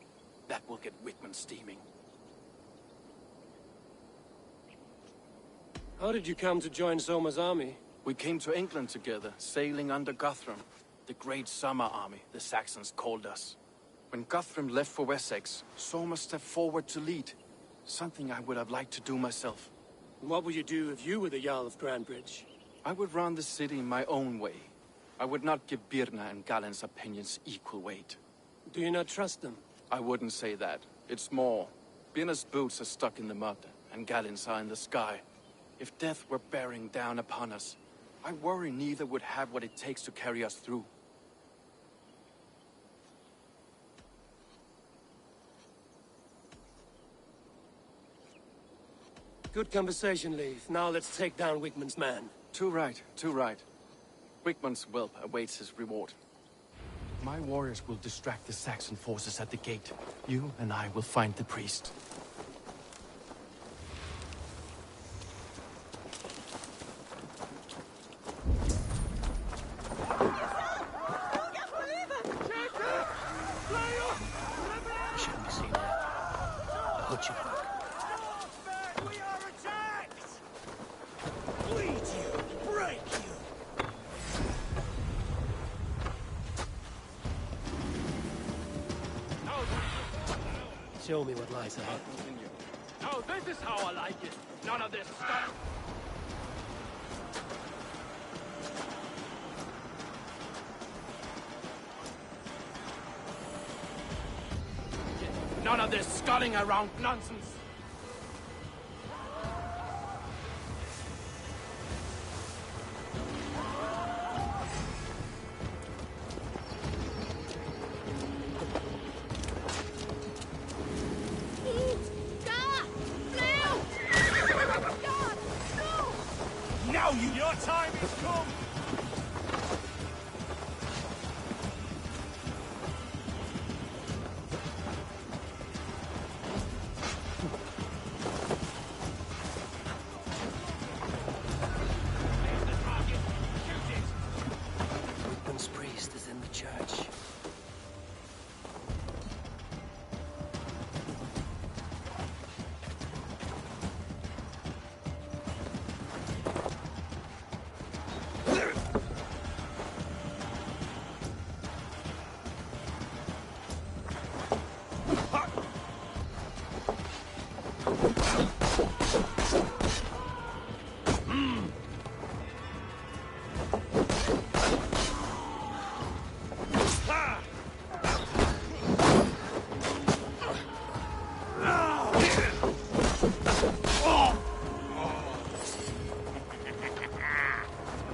That will get Wigman steaming. How did you come to join Soma's army? We came to England together, sailing under Guthrum. The Great Summer Army, the Saxons called us. When Guthrum left for Wessex, Sorma stepped forward to lead. Something I would have liked to do myself. What would you do if you were the Jarl of Grandbridge? I would run the city in my own way. I would not give Birna and Galen's opinions equal weight. Do you not trust them? I wouldn't say that. It's more. Birna's boots are stuck in the mud, and Galen's are in the sky. If death were bearing down upon us, I worry neither would have what it takes to carry us through. Good conversation, Leith. Now let's take down Wigmund's man. Too right, too right. Wigmund's whelp awaits his reward. My warriors will distract the Saxon forces at the gate. You and I will find the priest. We shouldn't be seen yet. The hood should work. We are attacked! Bleed you! Break you! Show me what lies ahead. Now this is how I like it. None of this stuff. None of this sculling around nonsense. Now your time has come! Wigmund's priest is in the church.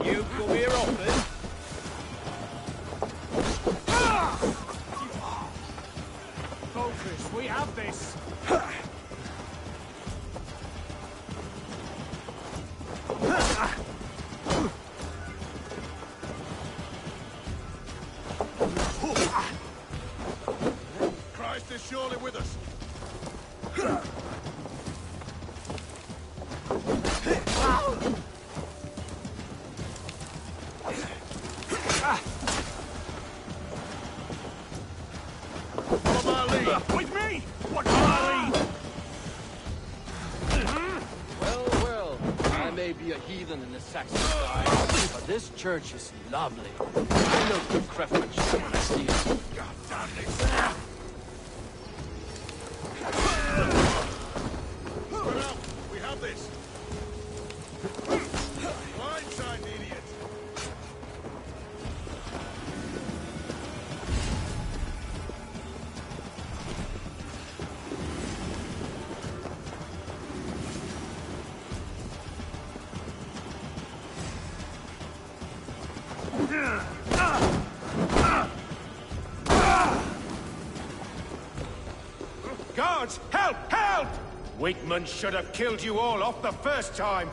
You come here often? Focus, we have this. Christ is surely with us. Follow my lead. With me! What can I lead? Well, well, I may be a heathen in the Saxon side, but this church is lovely. I know good craftsmanship when I see it. God damn this. Spread out. We have this. Blindside, idiot. Guards, help! Help! Wigmund should have killed you all off the first time.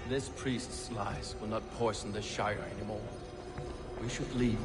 This priest's lies will not poison the Shire anymore. We should leave.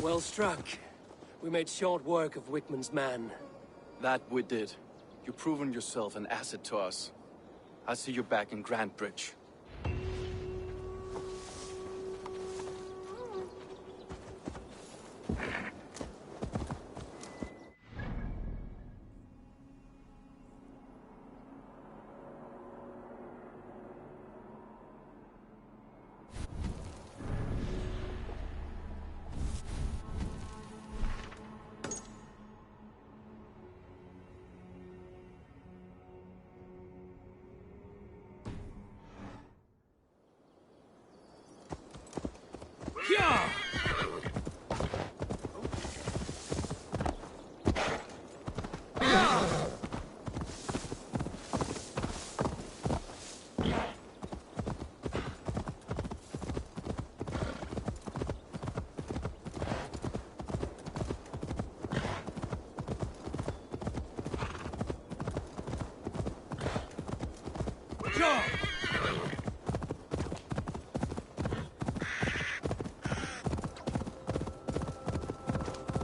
Well struck. We made short work of Wickman's man. That we did. You've proven yourself an asset to us. I'll see you back in Grantbridge.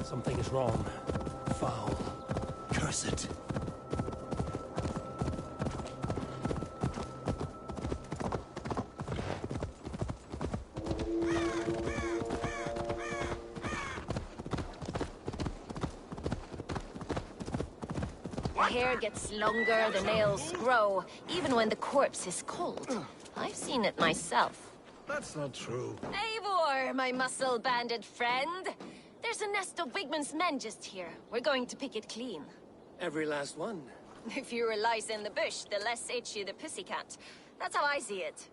Something is wrong. Foul. Curse it. The hair gets longer, the nails grow, even when the corpse is cold. I've seen it myself. That's not true. Eivor, my muscle-banded friend! There's a nest of Wigman's men just here. We're going to pick it clean. Every last one. The fewer lice in the bush, the less itchy the pussycat. That's how I see it.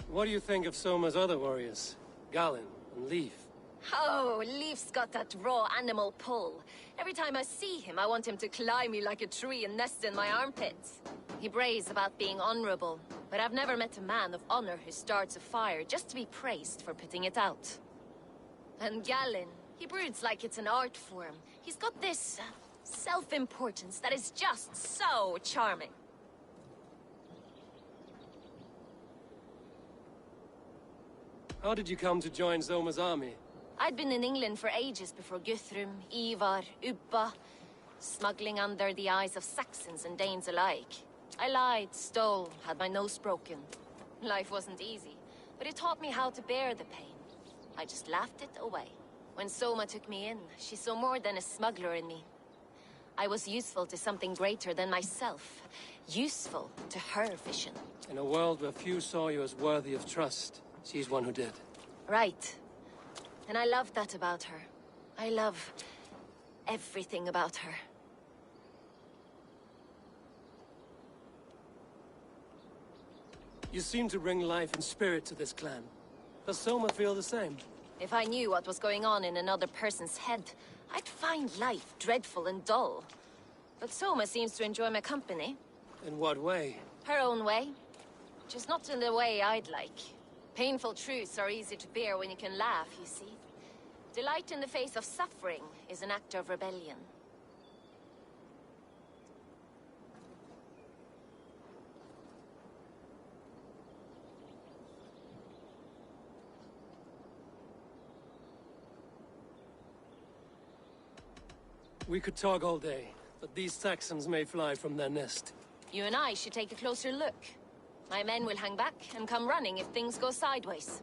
What do you think of Soma's other warriors? Galen and Leaf? Oh, Leaf's got that raw animal pull. Every time I see him, I want him to climb me like a tree and nest in my armpits. He brays about being honorable, but I've never met a man of honor who starts a fire just to be praised for putting it out. And Galen, he broods like it's an art form. He's got this self-importance that is just so charming. How did you come to join Soma's army? I'd been in England for ages before Guthrum, Ivar, Ubba, smuggling under the eyes of Saxons and Danes alike. I lied, stole, had my nose broken. Life wasn't easy, but it taught me how to bear the pain. I just laughed it away. When Soma took me in, she saw more than a smuggler in me. I was useful to something greater than myself. Useful to her vision. In a world where few saw you as worthy of trust, she's one who did. Right. And I love that about her. I love everything about her. You seem to bring life and spirit to this clan. Does Soma feel the same? If I knew what was going on in another person's head, I'd find life dreadful and dull. But Soma seems to enjoy my company. In what way? Her own way. Just not in the way I'd like. Painful truths are easy to bear when you can laugh, you see. Delight in the face of suffering is an act of rebellion. We could talk all day, but these Saxons may fly from their nest. You and I should take a closer look. My men will hang back and come running if things go sideways.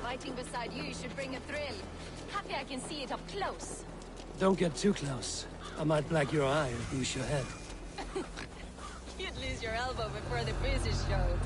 Fighting beside you should bring a thrill. Happy I can see it up close. Don't get too close. I might black your eye or goose your head. You'd lose your elbow before the bruises showed.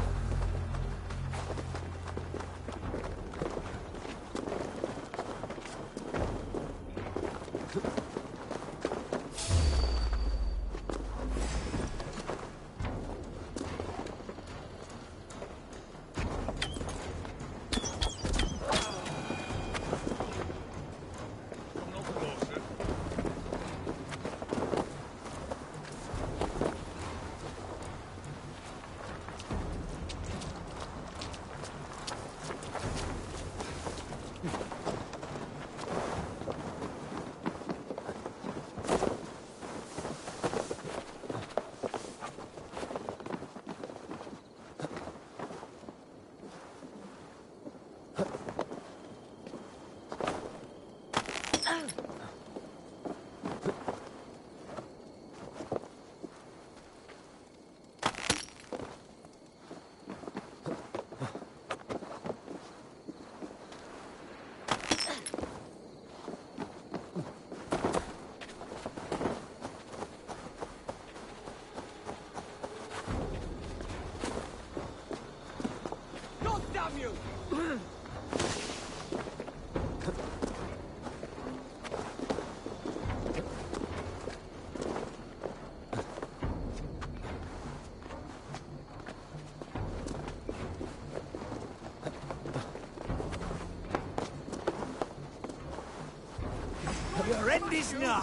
Your end is nigh.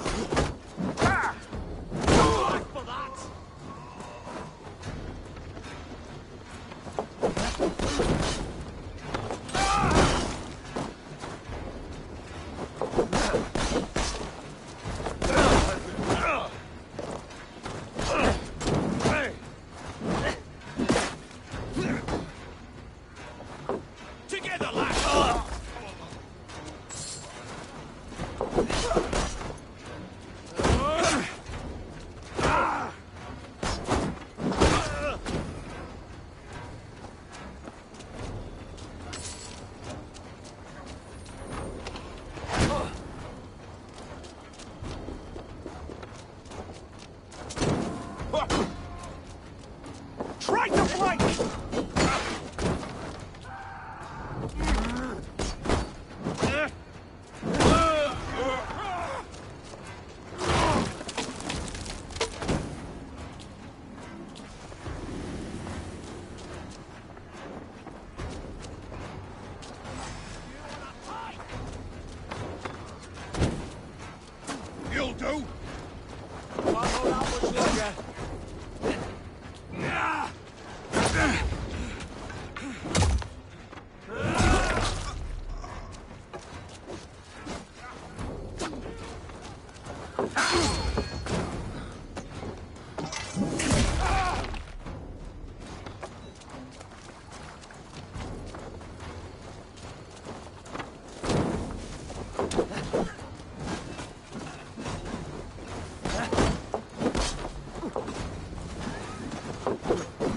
For that! Together, lads! Try to flank! You'll do. Can't hold out much longer.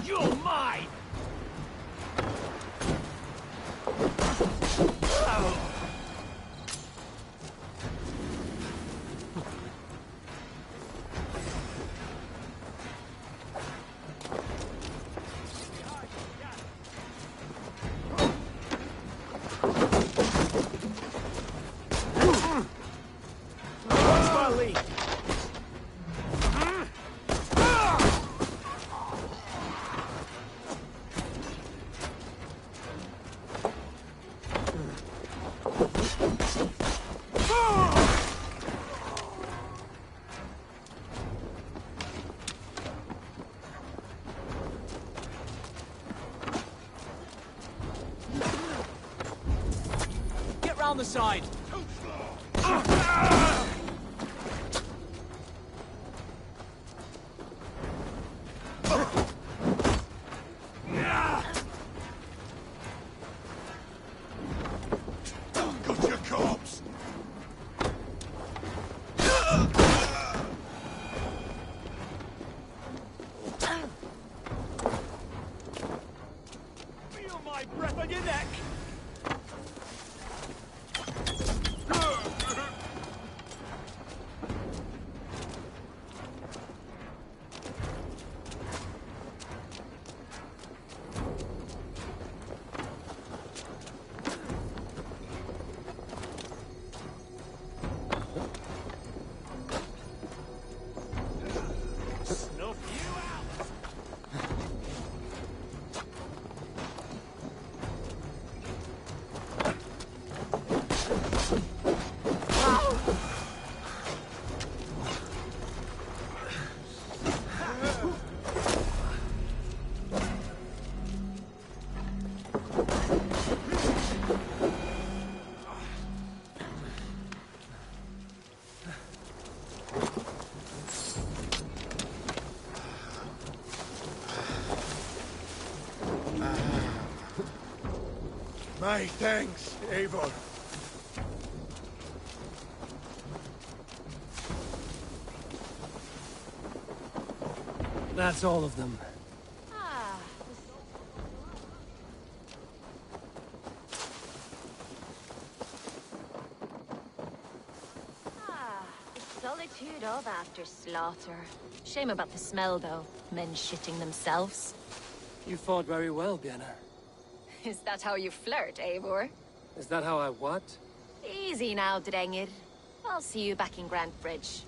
You're mine! What's my lead? Get round the side. Got your corpse. Feel my breath on your neck! Snuff you out! My thanks, Eivor. That's all of them. Ah. The solitude of after slaughter. Shame about the smell, though. Men shitting themselves. You fought very well, Bianna. Is that how you flirt, Eivor? Is that how I what? Easy now, Drengir. I'll see you back in Grand Bridge.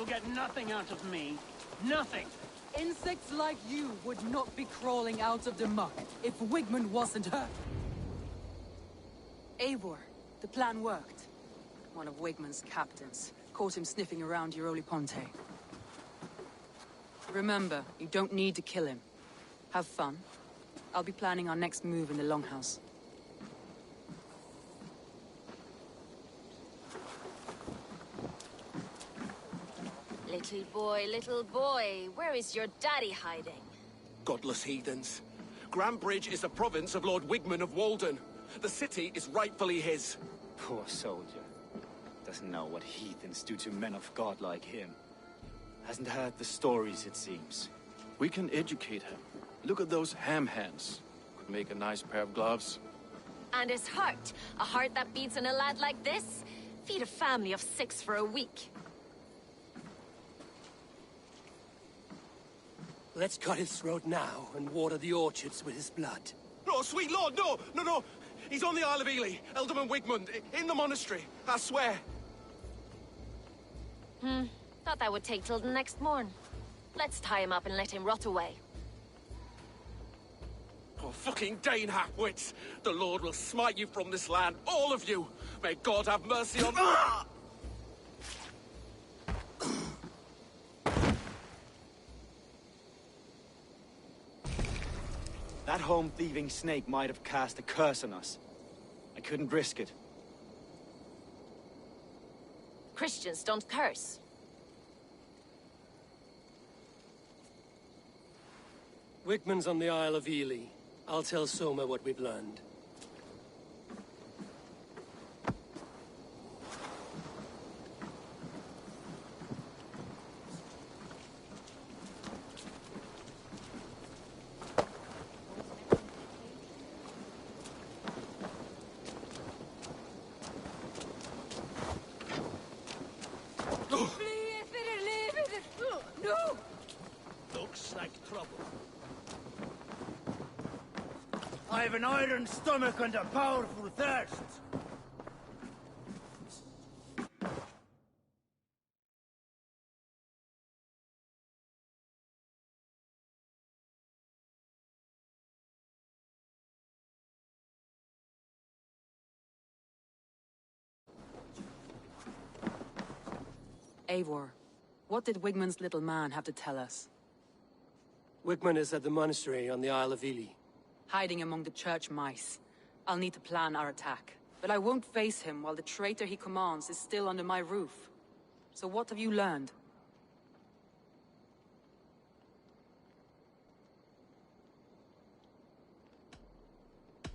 You'll get nothing out of me. Nothing. Insects like you would not be crawling out of the muck if Wigmund wasn't hurt. Eivor, the plan worked. One of Wigmund's captains caught him sniffing around Euroli Ponte. Remember, you don't need to kill him. Have fun. I'll be planning our next move in the Longhouse. Little boy, where is your daddy hiding? Godless heathens. Grambridge is the province of Lord Wigmund of Walden. The city is rightfully his. Poor soldier. Doesn't know what heathens do to men of God like him. Hasn't heard the stories, it seems. We can educate him. Look at those ham hands. Could make a nice pair of gloves. And his heart. A heart that beats in a lad like this? Feed a family of 6 for a week. Let's cut his throat now and water the orchards with his blood. No, sweet lord, no, no, no. He's on the Isle of Ely, Ealdorman Wigmund, in the monastery, I swear. Thought that would take till the next morn. Let's tie him up and let him rot away. Oh, fucking Dane half-wits! The Lord will smite you from this land, all of you! May God have mercy on... That home-thieving snake might have cast a curse on us. I couldn't risk it. Christians don't curse. Wigmund's on the Isle of Ely. I'll tell Soma what we've learned. No! Looks like trouble. I've an iron stomach and a powerful thirst. Eivor, what did Wigmund's little man have to tell us? Wigmund is at the monastery on the Isle of Ely. Hiding among the church mice. I'll need to plan our attack. But I won't face him while the traitor he commands is still under my roof. So what have you learned?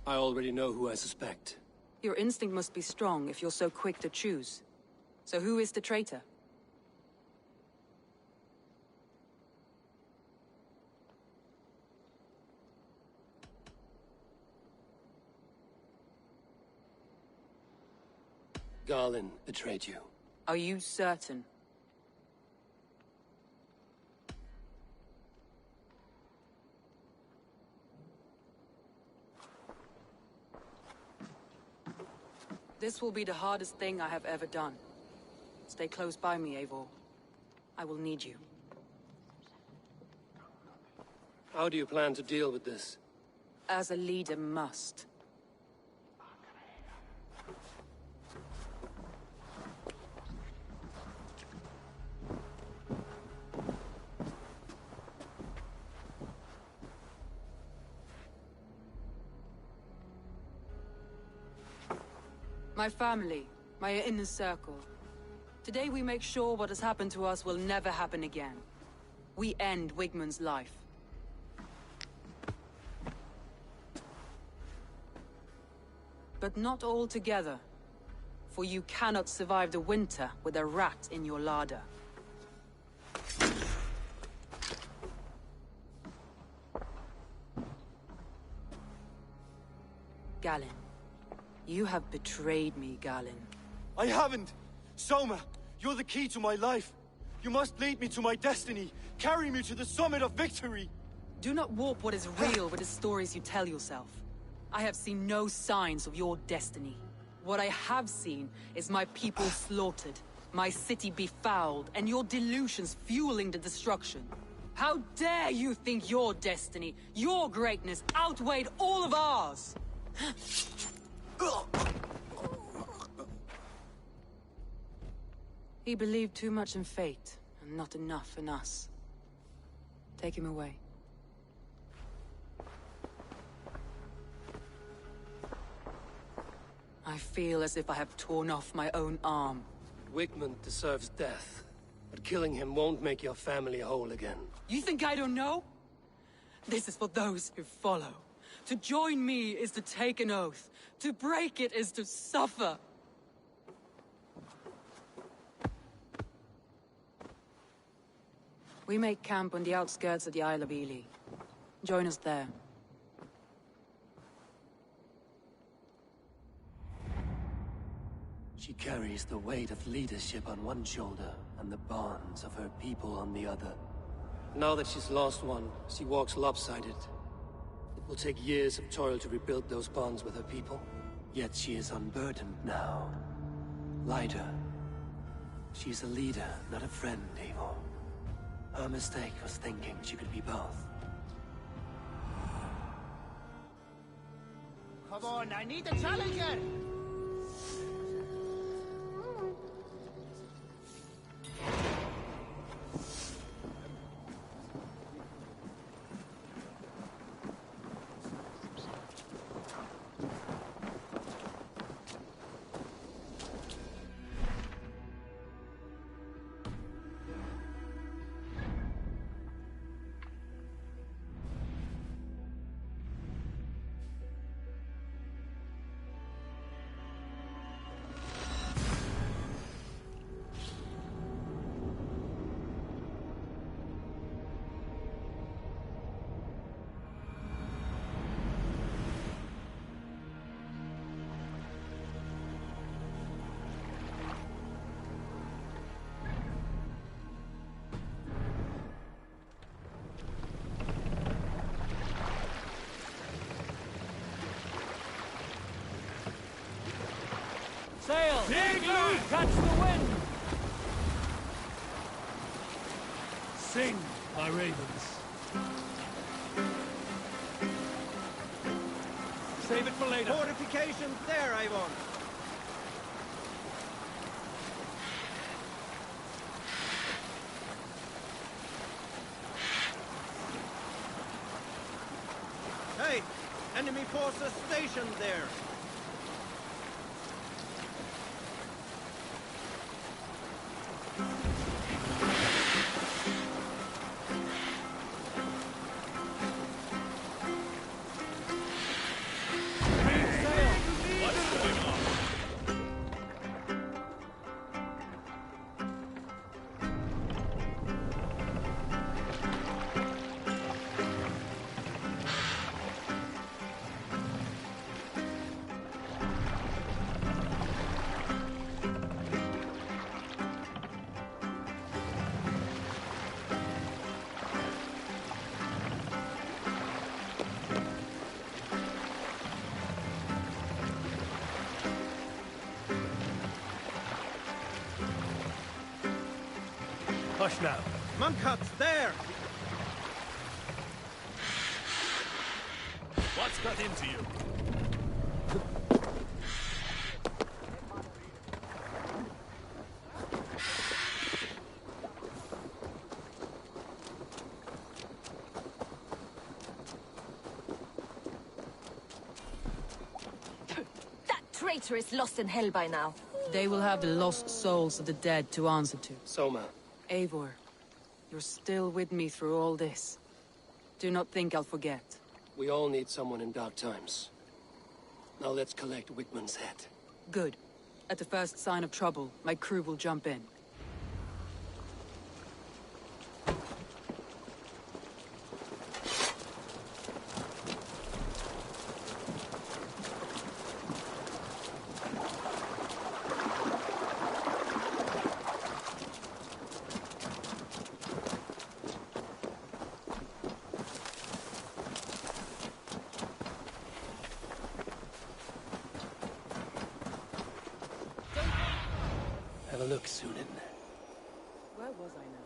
I already know who I suspect. Your instinct must be strong if you're so quick to choose. So who is the traitor? Garlin betrayed you. Are you certain? This will be the hardest thing I have ever done. Stay close by me, Eivor. I will need you. How do you plan to deal with this? As a leader must. My family, my inner circle. Today we make sure what has happened to us will never happen again. We end Wigmund's life. But not all together. For you cannot survive the winter with a rat in your larder. Galinn. You have betrayed me, Galinn. I haven't! Soma, you're the key to my life. You must lead me to my destiny. Carry me to the summit of victory. Do not warp what is real with the stories you tell yourself. I have seen no signs of your destiny. What I have seen is my people slaughtered, My city befouled, and your delusions fueling the destruction. How dare you think your destiny, your greatness, outweighed all of ours? He believed too much in fate, and not enough in us. Take him away. I feel as if I have torn off my own arm. Wickman deserves death, but killing him won't make your family whole again. You think I don't know? This is for those who follow. To join me is to take an oath. To break it is to suffer. We make camp on the outskirts of the Isle of Ely. Join us there. She carries the weight of leadership on one shoulder and the bonds of her people on the other. Now that she's lost one, she walks lopsided. It will take years of toil to rebuild those bonds with her people. Yet she is unburdened now. Lighter. She's a leader, not a friend, Eivor. Her mistake was thinking she could be both. Come on, I need a challenger! Sail! Big loose! Catch the wind! Sing, my ravens. Save it for later. Fortifications there, Eivor. Hey! Enemy forces stationed there! Hush now. Monkhuts there! What's got into you? That traitor is lost in hell by now. They will have the lost souls of the dead to answer to. Soma. Eivor, you're still with me through all this. Do not think I'll forget. We all need someone in dark times. Now let's collect Wickman's head. Good. At the first sign of trouble, my crew will jump in. Have a look. look, Sunan. Where was I now?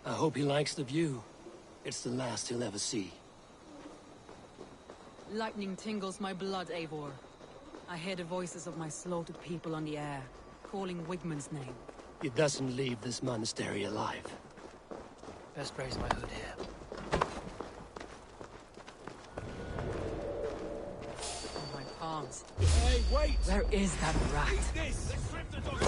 I hope he likes the view. It's the last he'll ever see. Lightning tingles my blood, Eivor. I hear the voices of my slaughtered people on the air, calling Wigmund's name. He doesn't leave this monastery alive. Best raise my hood here. On my palms. Hey, wait! Where is that rat? Eat this! Let's rip the dog.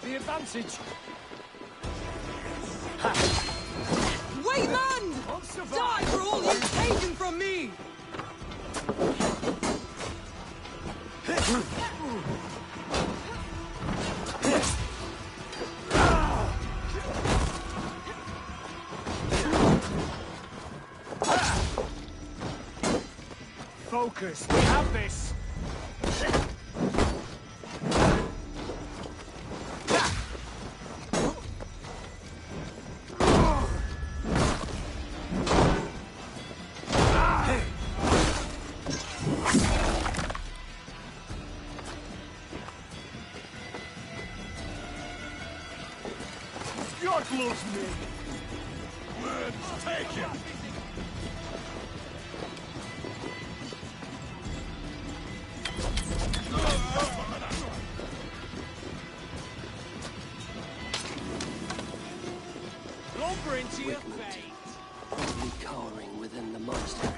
The advantage. Waymund! Die for all you've taken from me! Focus. We have this. God loves me! Words, take it! Lumber into your fate! Only cowering within the monastery.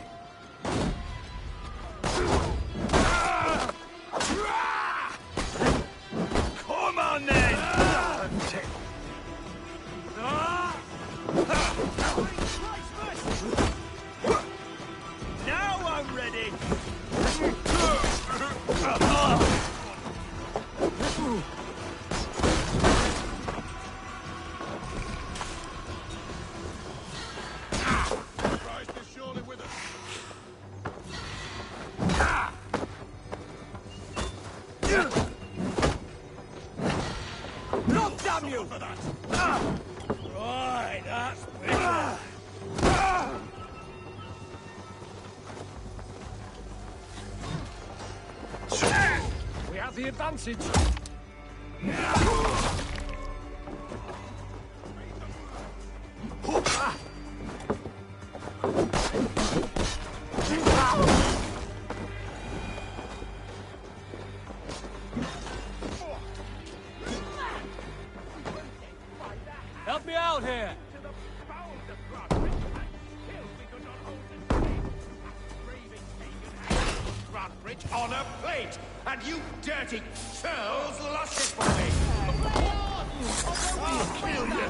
Come on then! Now I'm ready! Christ is surely with us. No, damn you! For that. Right, that's better. We have the advantage. Help me out here! Bridge on a plate, and you dirty churls lost it for me. I'll kill you.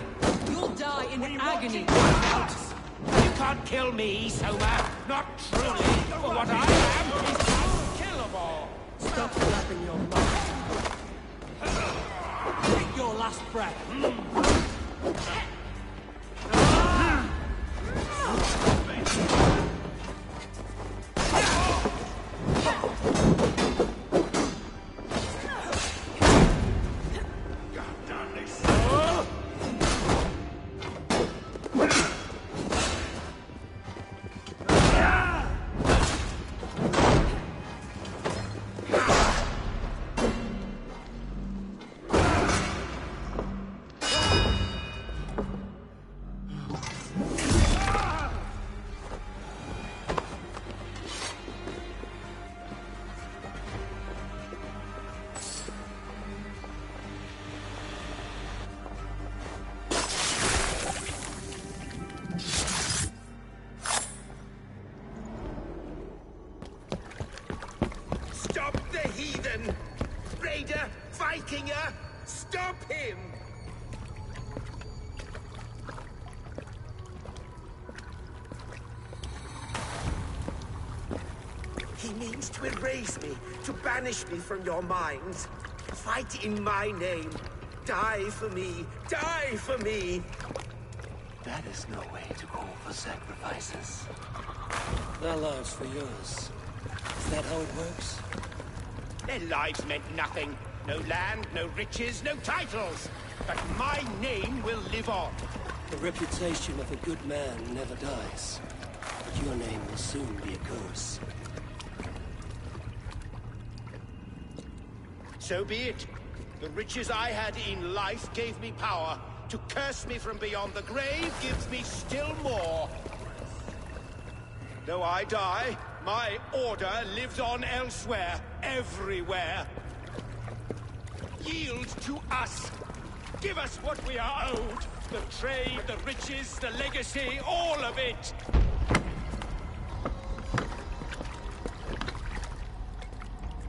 You'll die in agony. You can't kill me, Soma. Not truly. For what I am is unkillable. Stop flapping your mouth. Take your last breath. Listen! Raider! Vikinger! Stop him! He means to erase me, to banish me from your minds. Fight in my name. Die for me. Die for me. That is no way to call for sacrifices. Their lives for yours. Is that how it works? Their lives meant nothing. No land, no riches, no titles. But my name will live on. The reputation of a good man never dies. But your name will soon be a curse. So be it. The riches I had in life gave me power. To curse me from beyond the grave gives me still more. Though I die, my order lives on elsewhere, everywhere. Yield to us. Give us what we are owed. The trade, the riches, the legacy, all of it.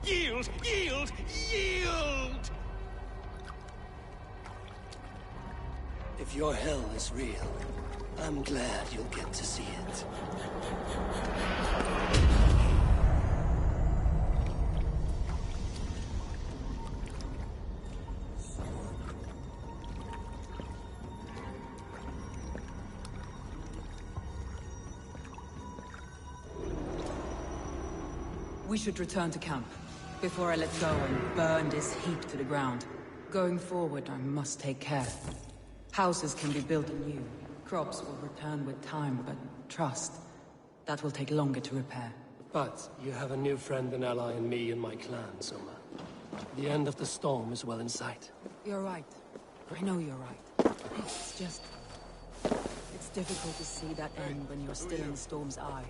Yield! Yield! Yield! If your hell is real, I'm glad you'll get to see it. We should return to camp, before I let go and burn this heap to the ground. Going forward, I must take care. Houses can be built anew. Crops will return with time, but trust, that will take longer to repair. But you have a new friend and ally in me and my clan, Soma. The end of the storm is well in sight. You're right. I know you're right. It's just... it's difficult to see that end when you're still in the storm's eye.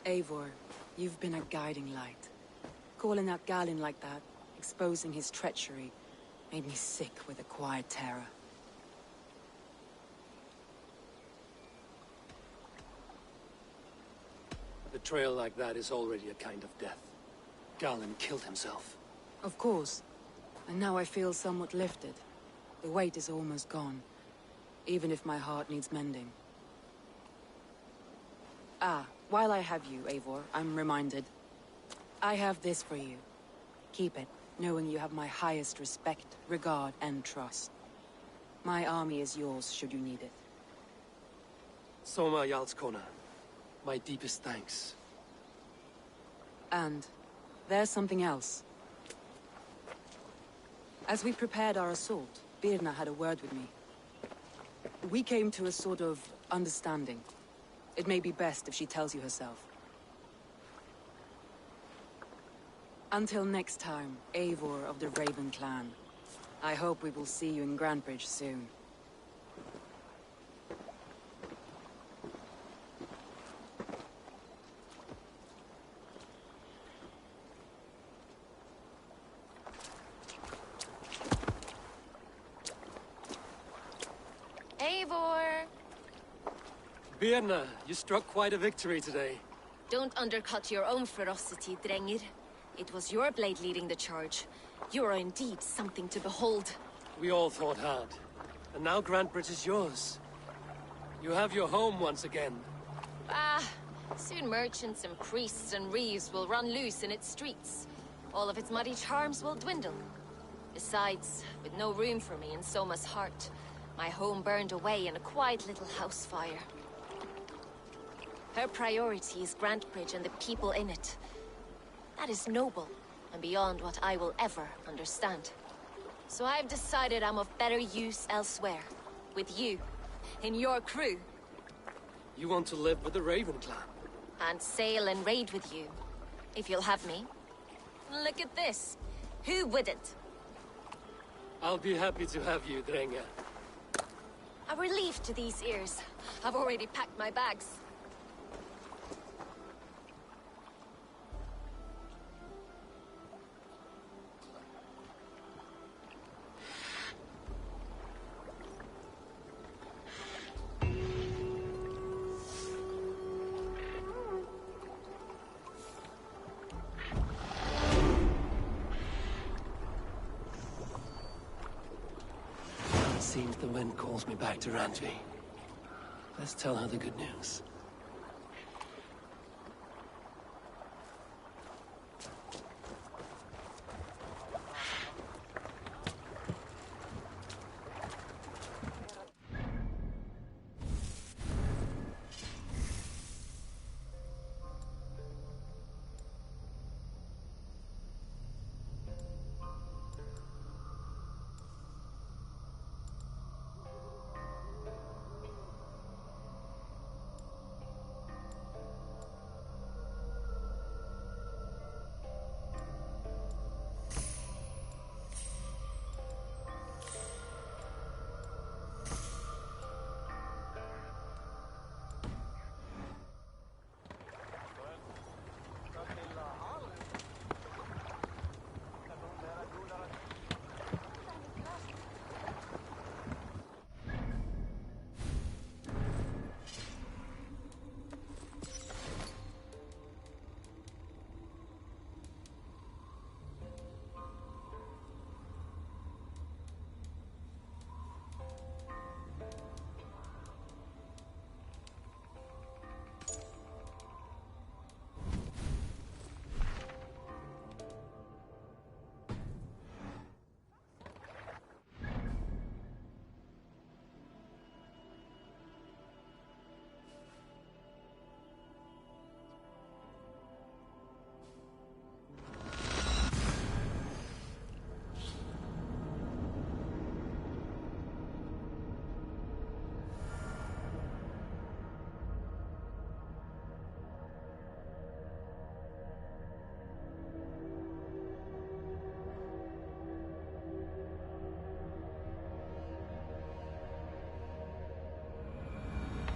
Eivor, you've been a guiding light. Calling out Galinn like that, exposing his treachery, made me sick with a quiet terror. A betrayal like that is already a kind of death. Galinn killed himself. Of course. And now I feel somewhat lifted. The weight is almost gone, even if my heart needs mending. Ah, while I have you, Eivor, I'm reminded. I have this for you. Keep it, knowing you have my highest respect, regard, and trust. My army is yours, should you need it. Soma Jarlskona, my deepest thanks. And there's something else. As we prepared our assault, Birna had a word with me. We came to a sort of understanding. It may be best if she tells you herself. Until next time, Eivor of the Raven Clan. I hope we will see you in Grantebridge soon. Eivor! Birna, you struck quite a victory today. Don't undercut your own ferocity, Drengir. It was your blade leading the charge. You are indeed something to behold. We all fought hard. And now Grantebridge is yours. You have your home once again. Ah, soon merchants and priests and reeves will run loose in its streets. All of its muddy charms will dwindle. Besides, with no room for me in Soma's heart, my home burned away in a quiet little house fire. Her priority is Grantebridge and the people in it. That is noble, and beyond what I will ever understand. So I've decided I'm of better use elsewhere. With you. In your crew. You want to live with the Raven clan? And sail and raid with you. If you'll have me. Look at this. Who wouldn't? I'll be happy to have you, Drenga. A relief to these ears. I've already packed my bags. Seems the wind calls me back to Randvi. Let's tell her the good news.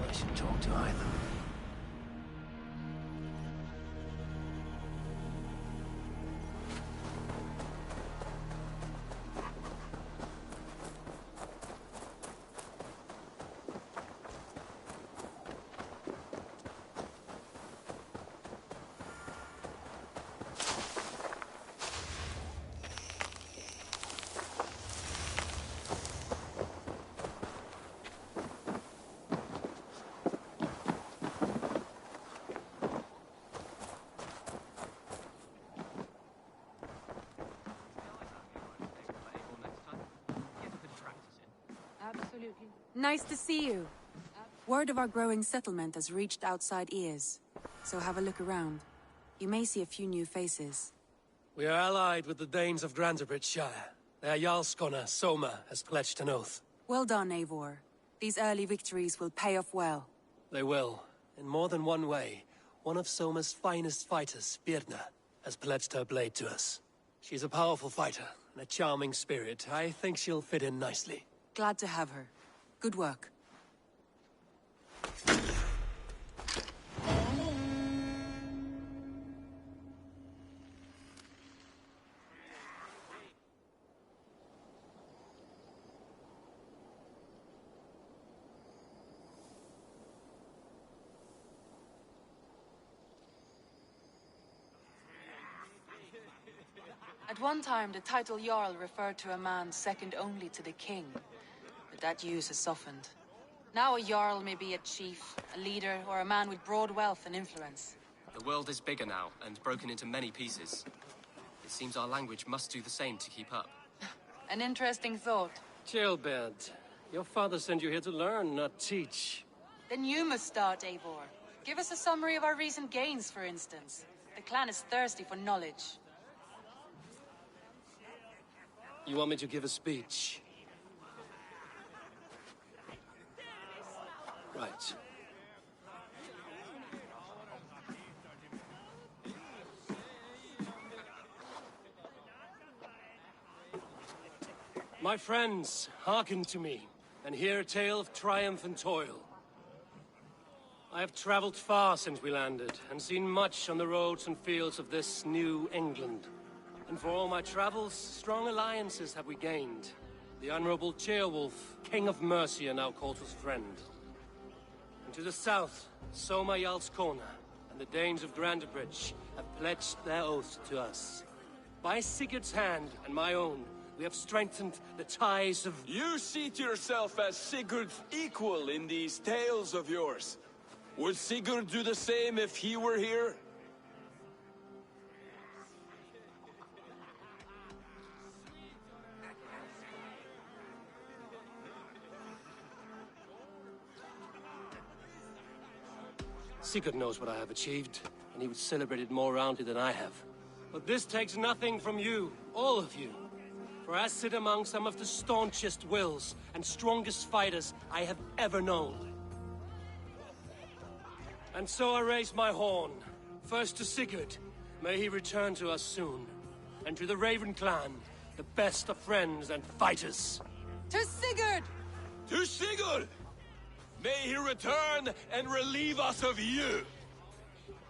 I should talk to either. Absolutely. Nice to see you. Word of our growing settlement has reached outside ears, so have a look around. You may see a few new faces. We are allied with the Danes of Shire. Their Jarlskona, Soma, has pledged an oath. Well done, Eivor. These early victories will pay off well. They will, in more than one way. One of Soma's finest fighters, Birna, has pledged her blade to us. She's a powerful fighter, and a charming spirit. I think she'll fit in nicely. Glad to have her. Good work. At one time, the title Jarl referred to a man second only to the king. But that use has softened. Now a Jarl may be a chief, a leader, or a man with broad wealth and influence. The world is bigger now, and broken into many pieces. It seems our language must do the same to keep up. An interesting thought. Chillbed, your father sent you here to learn, not teach. Then you must start, Eivor. Give us a summary of our recent gains, for instance. The clan is thirsty for knowledge. You want me to give a speech? Right. My friends, hearken to me, and hear a tale of triumph and toil. I have traveled far since we landed, and seen much on the roads and fields of this new England. And for all my travels, strong alliances have we gained. The Honorable Ceolwulf, King of Mercia, now calls us friend. And to the south, Soma Jarlskona, and the Danes of Grandebridge have pledged their oath to us. By Sigurd's hand, and my own, we have strengthened the ties of... You seat yourself as Sigurd's equal in these tales of yours. Would Sigurd do the same if he were here? Sigurd knows what I have achieved, and he would celebrate it more roundly than I have. But this takes nothing from you, all of you. For I sit among some of the staunchest wills and strongest fighters I have ever known. And so I raise my horn, first to Sigurd, may he return to us soon, and to the Raven clan, the best of friends and fighters. To Sigurd! To Sigurd! May he return and relieve us of you!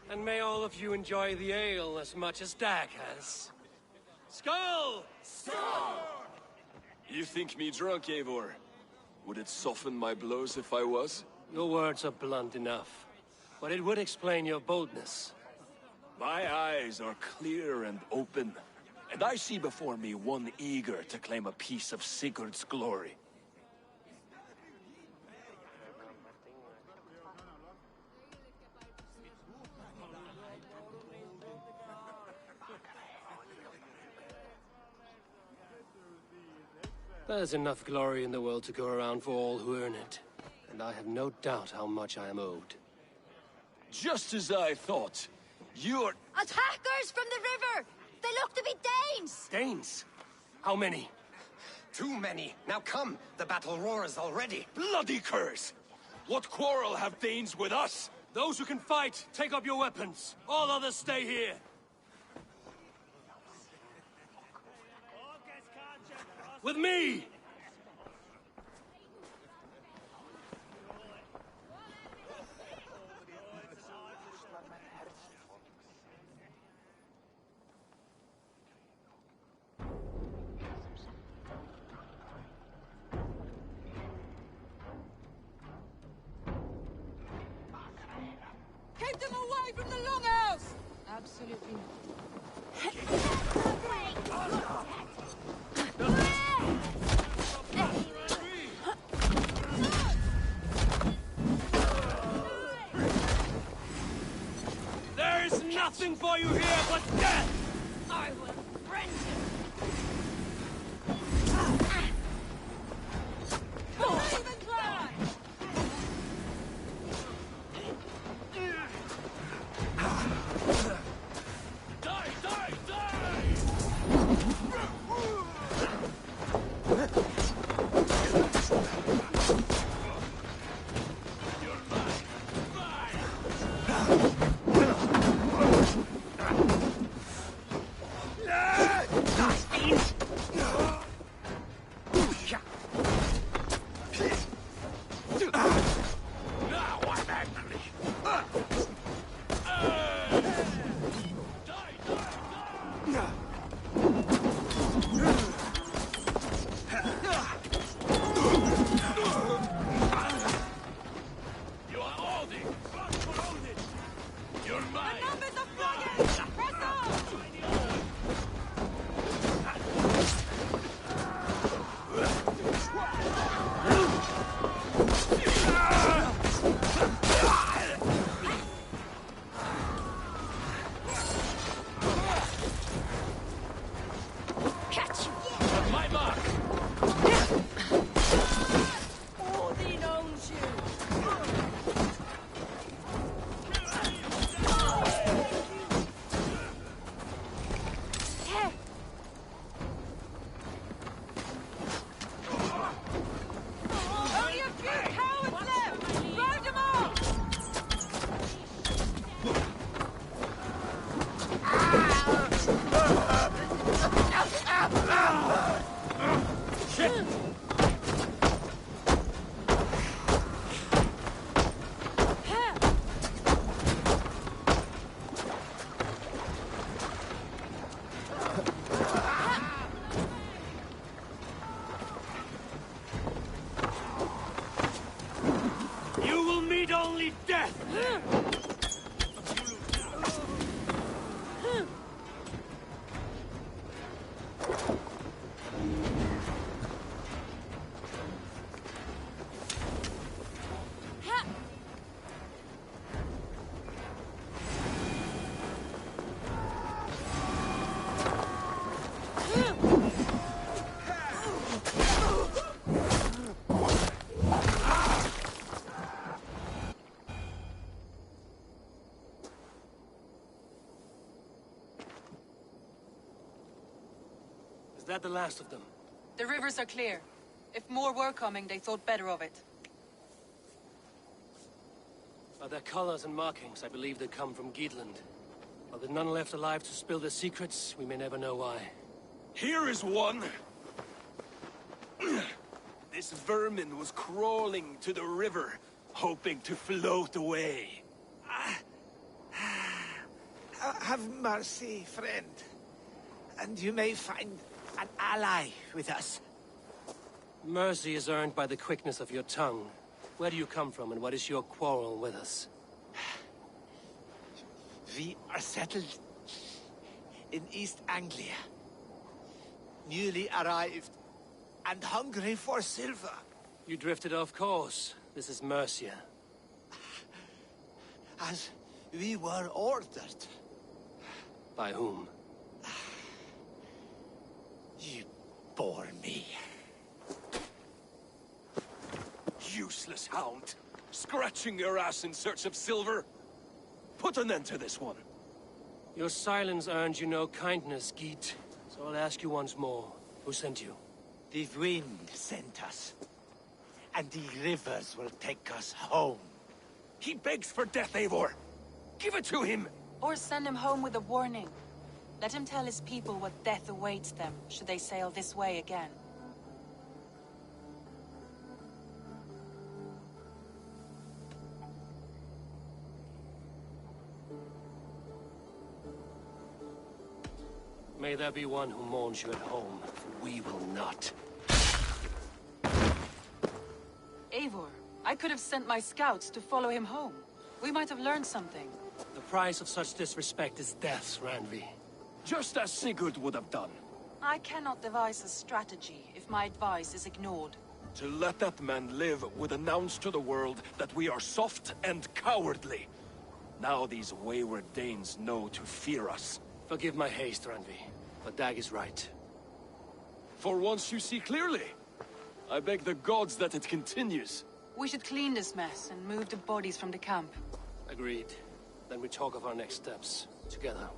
And may all of you enjoy the ale as much as Dag has. Skull! Skull! You think me drunk, Eivor? Would it soften my blows if I was? Your words are blunt enough, but it would explain your boldness. My eyes are clear and open, and I see before me one eager to claim a piece of Sigurd's glory. There's enough glory in the world to go around for all who earn it, and I have no doubt how much I am owed. Just as I thought. You're... Attackers from the river! They look to be Danes! Danes? How many? Too many. Now come, the battle roars already. Bloody curse! What quarrel have Danes with us? Those who can fight, take up your weapons. All others stay here. With me! Keep them away from the longhouse! Absolutely There is nothing for you here but death! I will rend him! Catch you! Is that the last of them? The rivers are clear. If more were coming, they thought better of it. By their colors and markings, I believe they come from Geatland. While there's none left alive to spill their secrets, we may never know why. Here is one. This vermin was crawling to the river, hoping to float away. Have mercy, friend. And you may find an ally with us. Mercy is earned by the quickness of your tongue. Where do you come from, and what is your quarrel with us? We are settled in East Anglia. Newly arrived, and hungry for silver. You drifted off course. This is Mercia. As we were ordered. By whom? You bore me. Useless hound. Scratching your ass in search of silver. Put an end to this one. Your silence earned you no kindness, Geet. So I'll ask you once more. Who sent you? The wind sent us. And the rivers will take us home. He begs for death, Eivor. Give it to him! Or send him home with a warning. Let him tell his people what death awaits them, should they sail this way again. May there be one who mourns you at home, for we will not. Eivor, I could have sent my scouts to follow him home. We might have learned something. The price of such disrespect is death, Randvi. Just as Sigurd would have done. I cannot devise a strategy if my advice is ignored. To let that man live would announce to the world that we are soft and cowardly. Now these wayward Danes know to fear us. Forgive my haste, Randvi, but Dag is right. For once you see clearly. I beg the gods that it continues. We should clean this mess and move the bodies from the camp. Agreed. Then we talk of our next steps, together.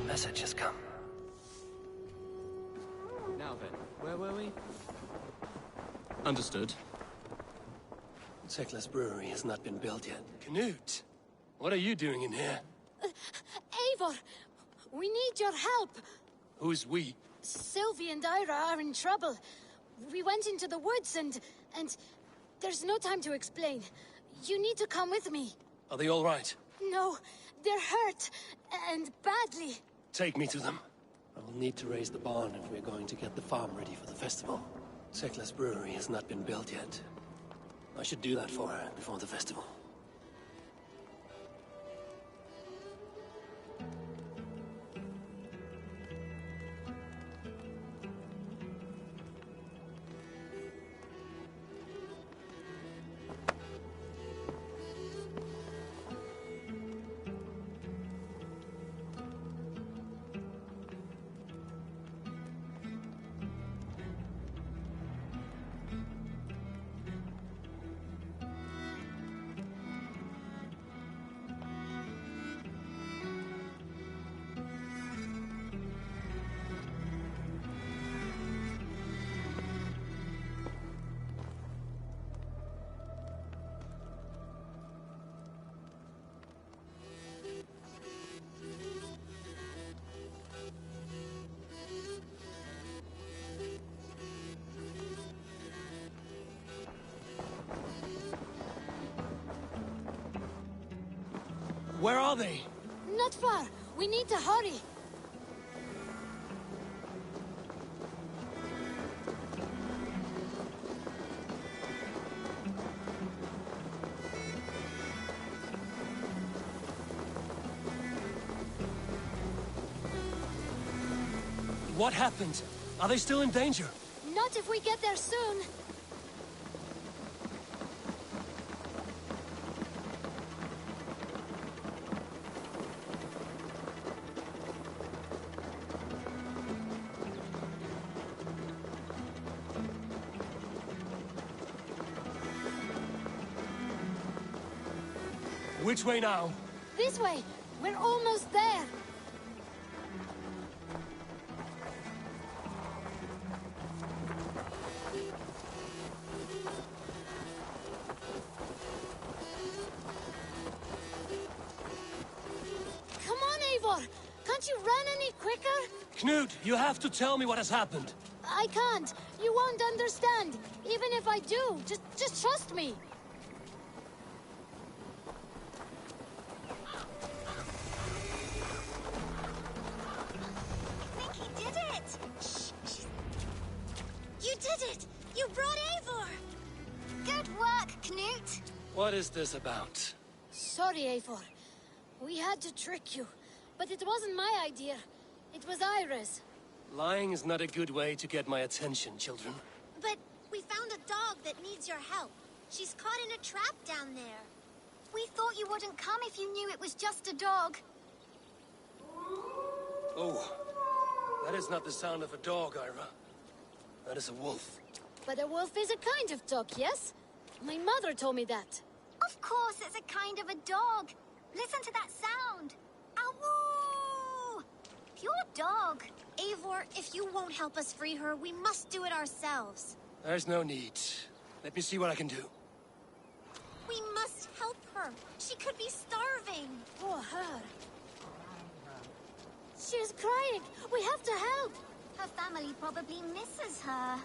Message has come. Now then, where were we? Understood. Teklas brewery has not been built yet. Knut, what are you doing in here? Eivor, we need your help. Who's we? Sylvie and Ira are in trouble. We went into the woods and there's no time to explain. You need to come with me. Are they all right? No, they're hurt, and badly. Take me to them. I will need to raise the barn if we're going to get the farm ready for the festival. Teklas brewery has not been built yet. I should do that for her before the festival. Where are they? Not far. We need to hurry. What happened? Are they still in danger? Not if we get there soon. Which way now? This way! We're almost there! Come on, Eivor! Can't you run any quicker? Knut, you have to tell me what has happened. I can't. You won't understand. Even if I do, just trust me. Nicky did it! Shh. You did it! You brought Eivor! Good work, Knut! What is this about? Sorry, Eivor. We had to trick you. But it wasn't my idea. It was Iris. Lying is not a good way to get my attention, children. But we found a dog that needs your help. She's caught in a trap down there. We thought you wouldn't come if you knew it was just a dog. Oh, that is not the sound of a dog, Ira. That is a wolf. But a wolf is a kind of dog, yes? My mother told me that. Of course it's a kind of a dog. Listen to that sound. Awoo! Pure dog. Eivor, if you won't help us free her, we must do it ourselves. There's no need. Let me see what I can do. We must help her. She could be starving. Poor her. She's crying. We have to help. Her family probably misses her.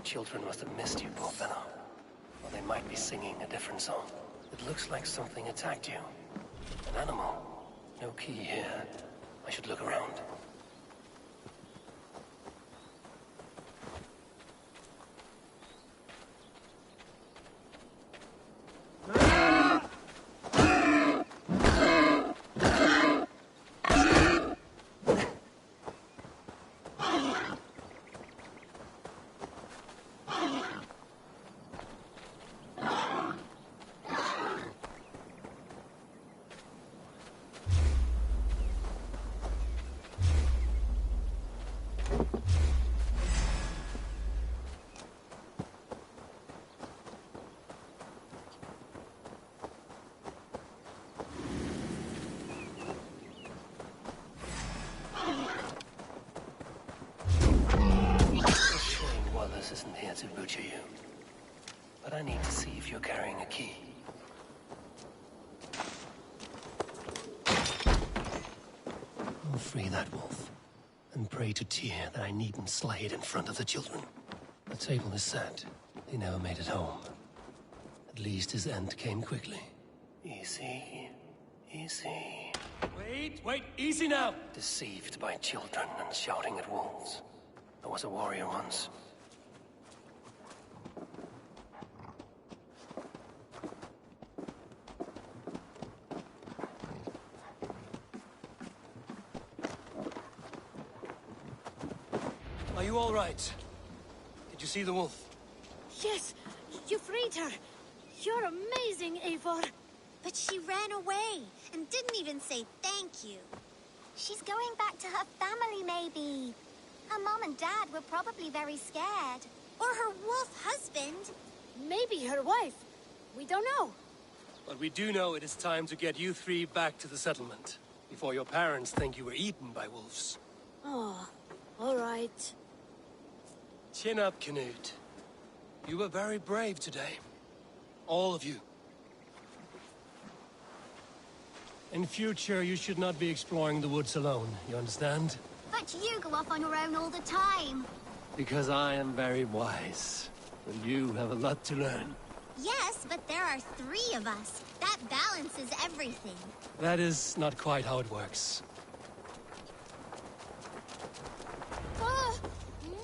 Children must have missed you, poor fellow. Or they might be singing a different song. It looks like something attacked you. An animal. No key here. I should look around. Isn't here to butcher you. But I need to see if you're carrying a key. I'll free that wolf, and pray to Tyr that I needn't slay it in front of the children. The table is set. He never made it home. At least his end came quickly. Easy. Easy. Wait, easy now! Deceived by children and shouting at wolves. I was a warrior once. Are you all right? Did you see the wolf? Yes, you freed her. You're amazing, Eivor. But she ran away and didn't even say thank you. She's going back to her family, maybe. Her mom and dad were probably very scared. Or her wolf husband. Maybe her wife. We don't know. But we do know it is time to get you three back to the settlement. Before your parents think you were eaten by wolves. Oh, all right. Chin up, Knut. You were very brave today. All of you. In future, you should not be exploring the woods alone, you understand? But you go off on your own all the time. Because I am very wise, and you have a lot to learn. Yes, but there are 3 of us. That balances everything. That is not quite how it works. Ah!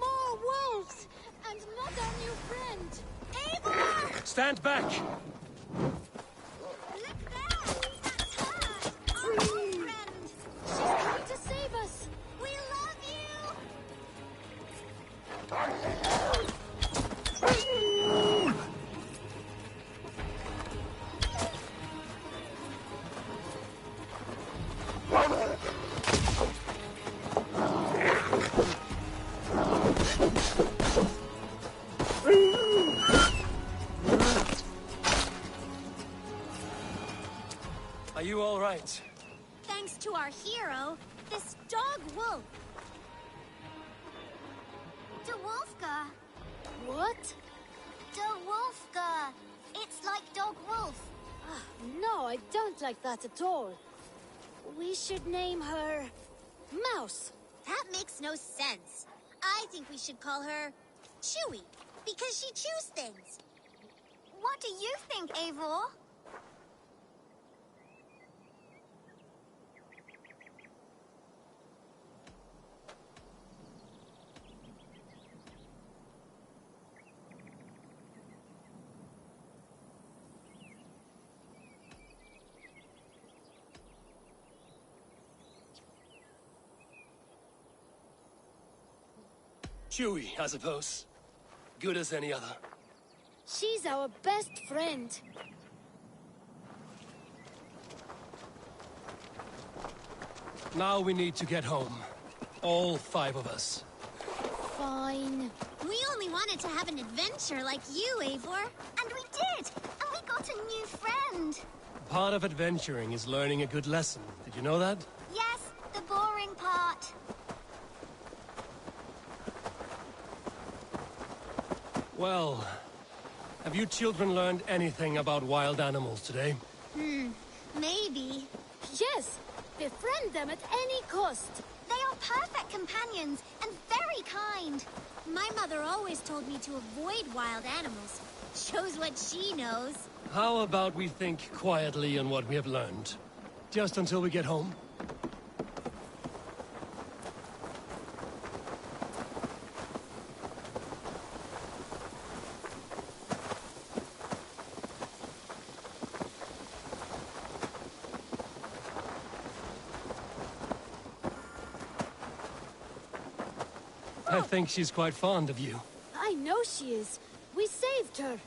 More wolves! And not our new friend! Eivor! Stand back! Look there! That's her! Our old friend! She's coming to save us! We love you! Are you all right? Thanks to our hero, this dog wolf. De Wolfka. What? De Wolfka. It's like dog wolf. No, I don't like that at all. We should name her... Mouse. That makes no sense. I think we should call her Chewy, because she chews things. What do you think, Eivor? Chewy, I suppose. Good as any other. She's our best friend. Now we need to get home. All 5 of us. Fine. We only wanted to have an adventure like you, Eivor. And we did! And we got a new friend! Part of adventuring is learning a good lesson. Did you know that? Yes, the boring part. Well, have you children learned anything about wild animals today? Maybe. Yes! Befriend them at any cost! They are perfect companions and very kind. My mother always told me to avoid wild animals. Shows what she knows. How about we think quietly on what we have learned? Just until we get home? I think she's quite fond of you. I know she is. We saved her.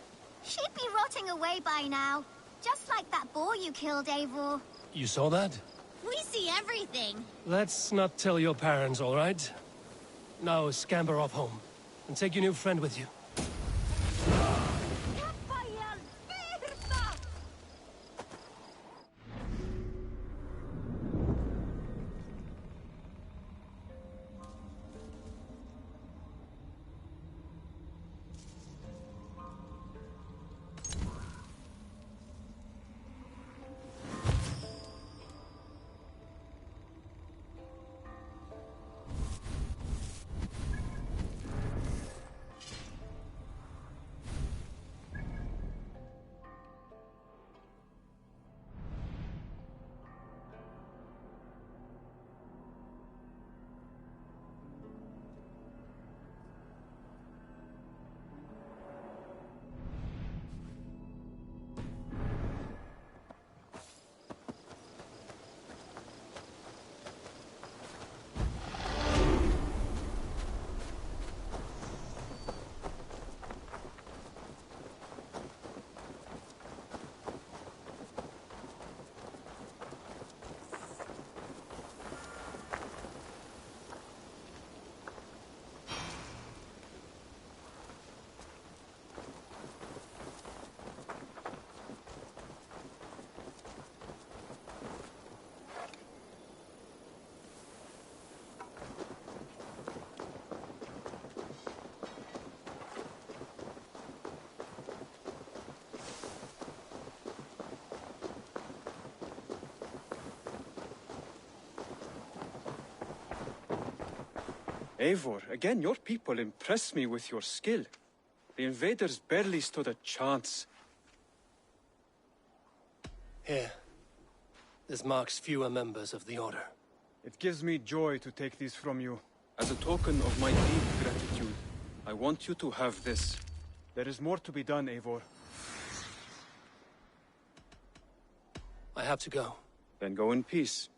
She'd be rotting away by now. Just like that boar you killed, Eivor. You saw that? We see everything. Let's not tell your parents, all right? Now scamper off home. And take your new friend with you. Eivor, again, your people impress me with your skill. The invaders barely stood a chance. Here. This marks fewer members of the Order. It gives me joy to take these from you. As a token of my deep gratitude, I want you to have this. There is more to be done, Eivor. I have to go. Then go in peace.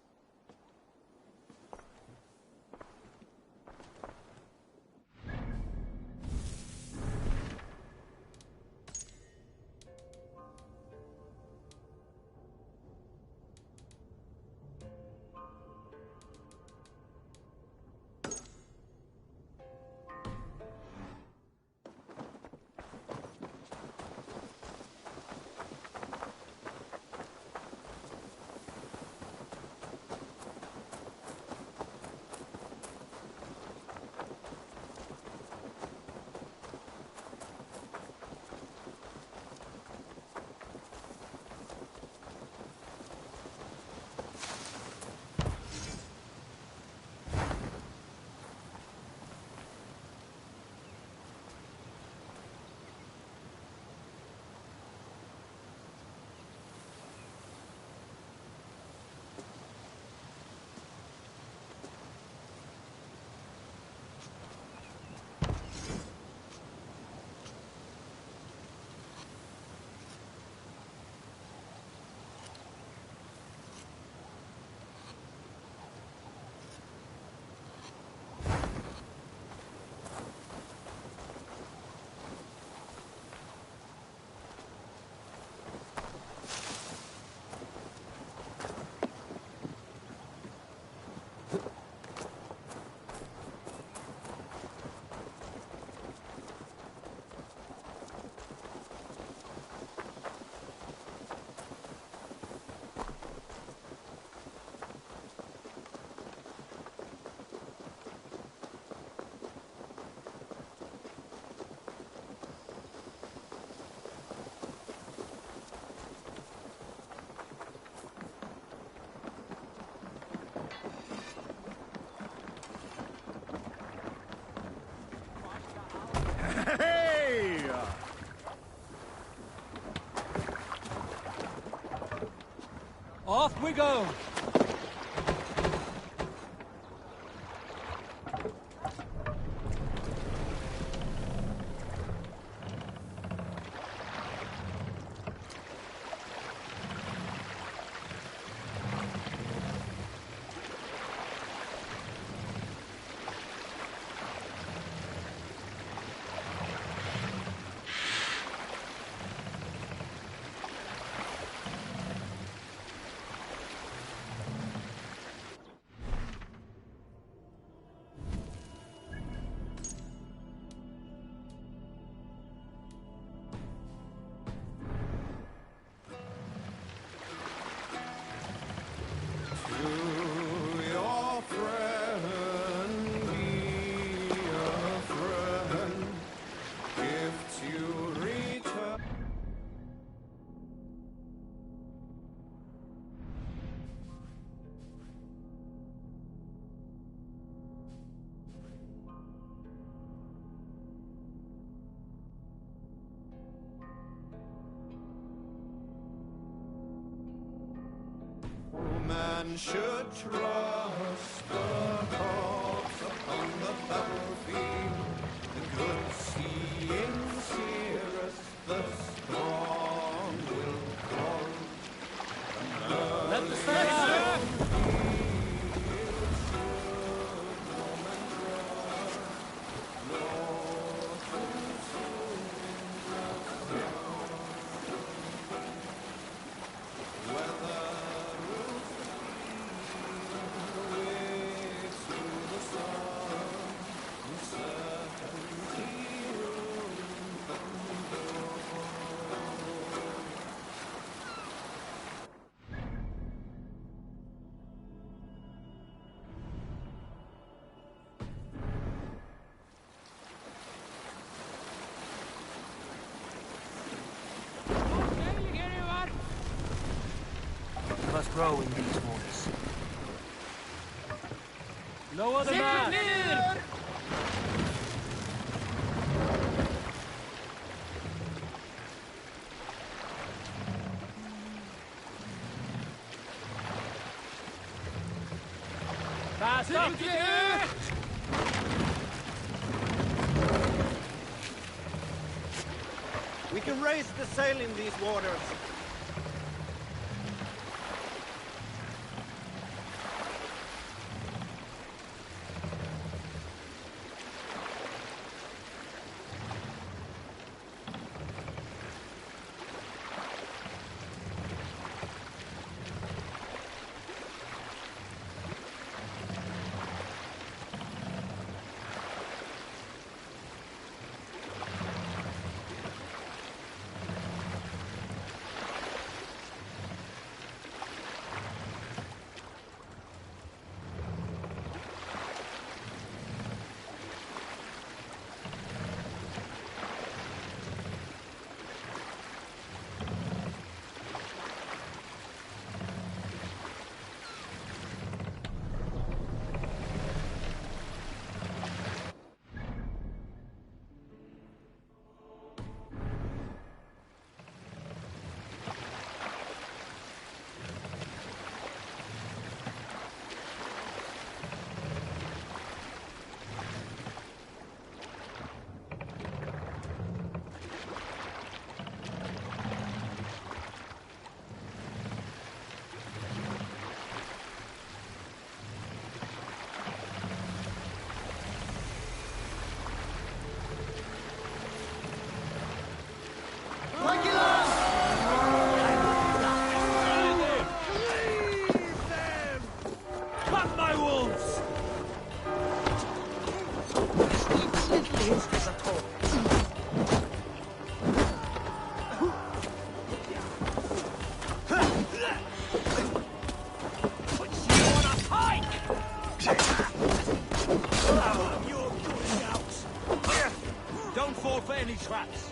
Hey! Off we go! Man should trust the corpse upon the battlefield. The good seeing seereth, the strong will call. Let the fire! Must grow in these waters. No other man! Fast up! We can raise the sail in these waters. Don't fall for any traps.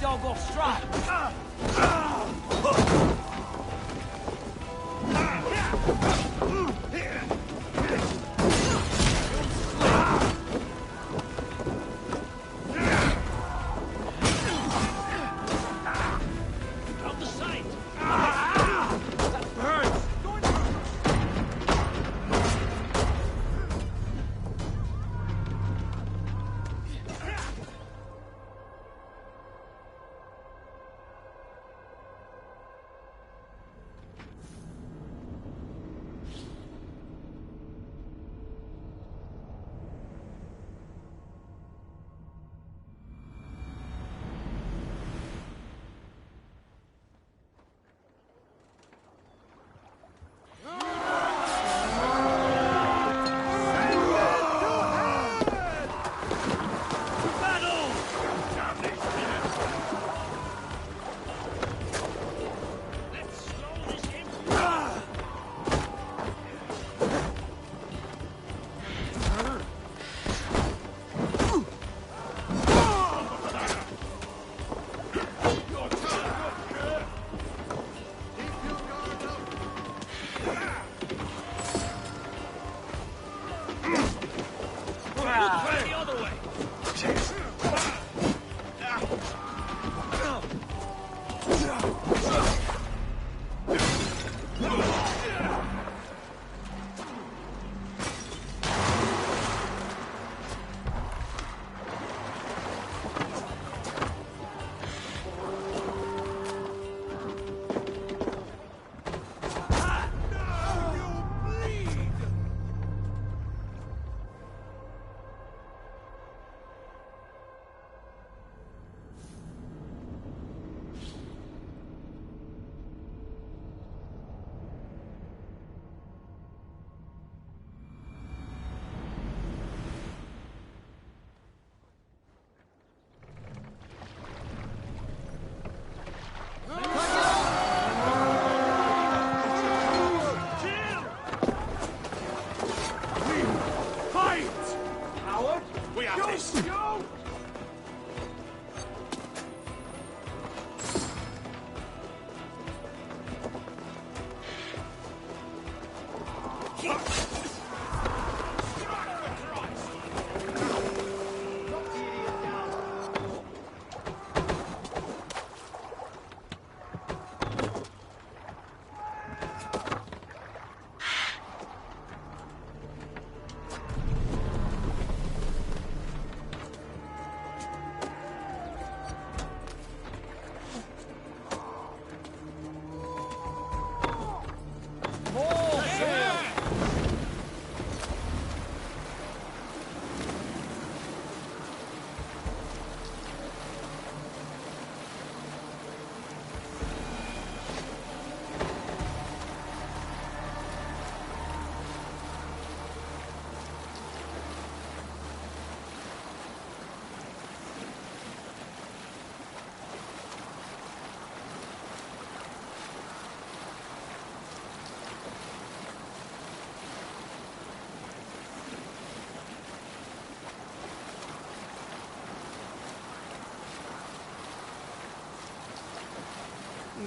dog off strike. Out the sight! That hurts!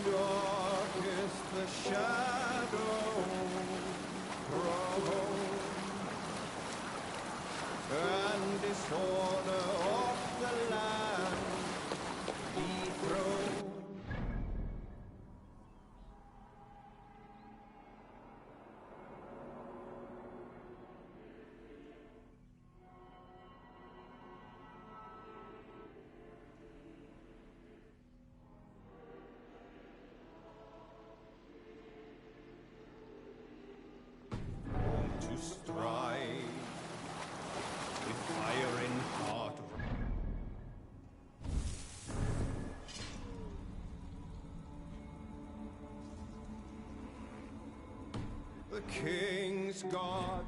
Dark is the shadow grows, and disorder of the land dethroned. To strive with fire in heart. The king's God.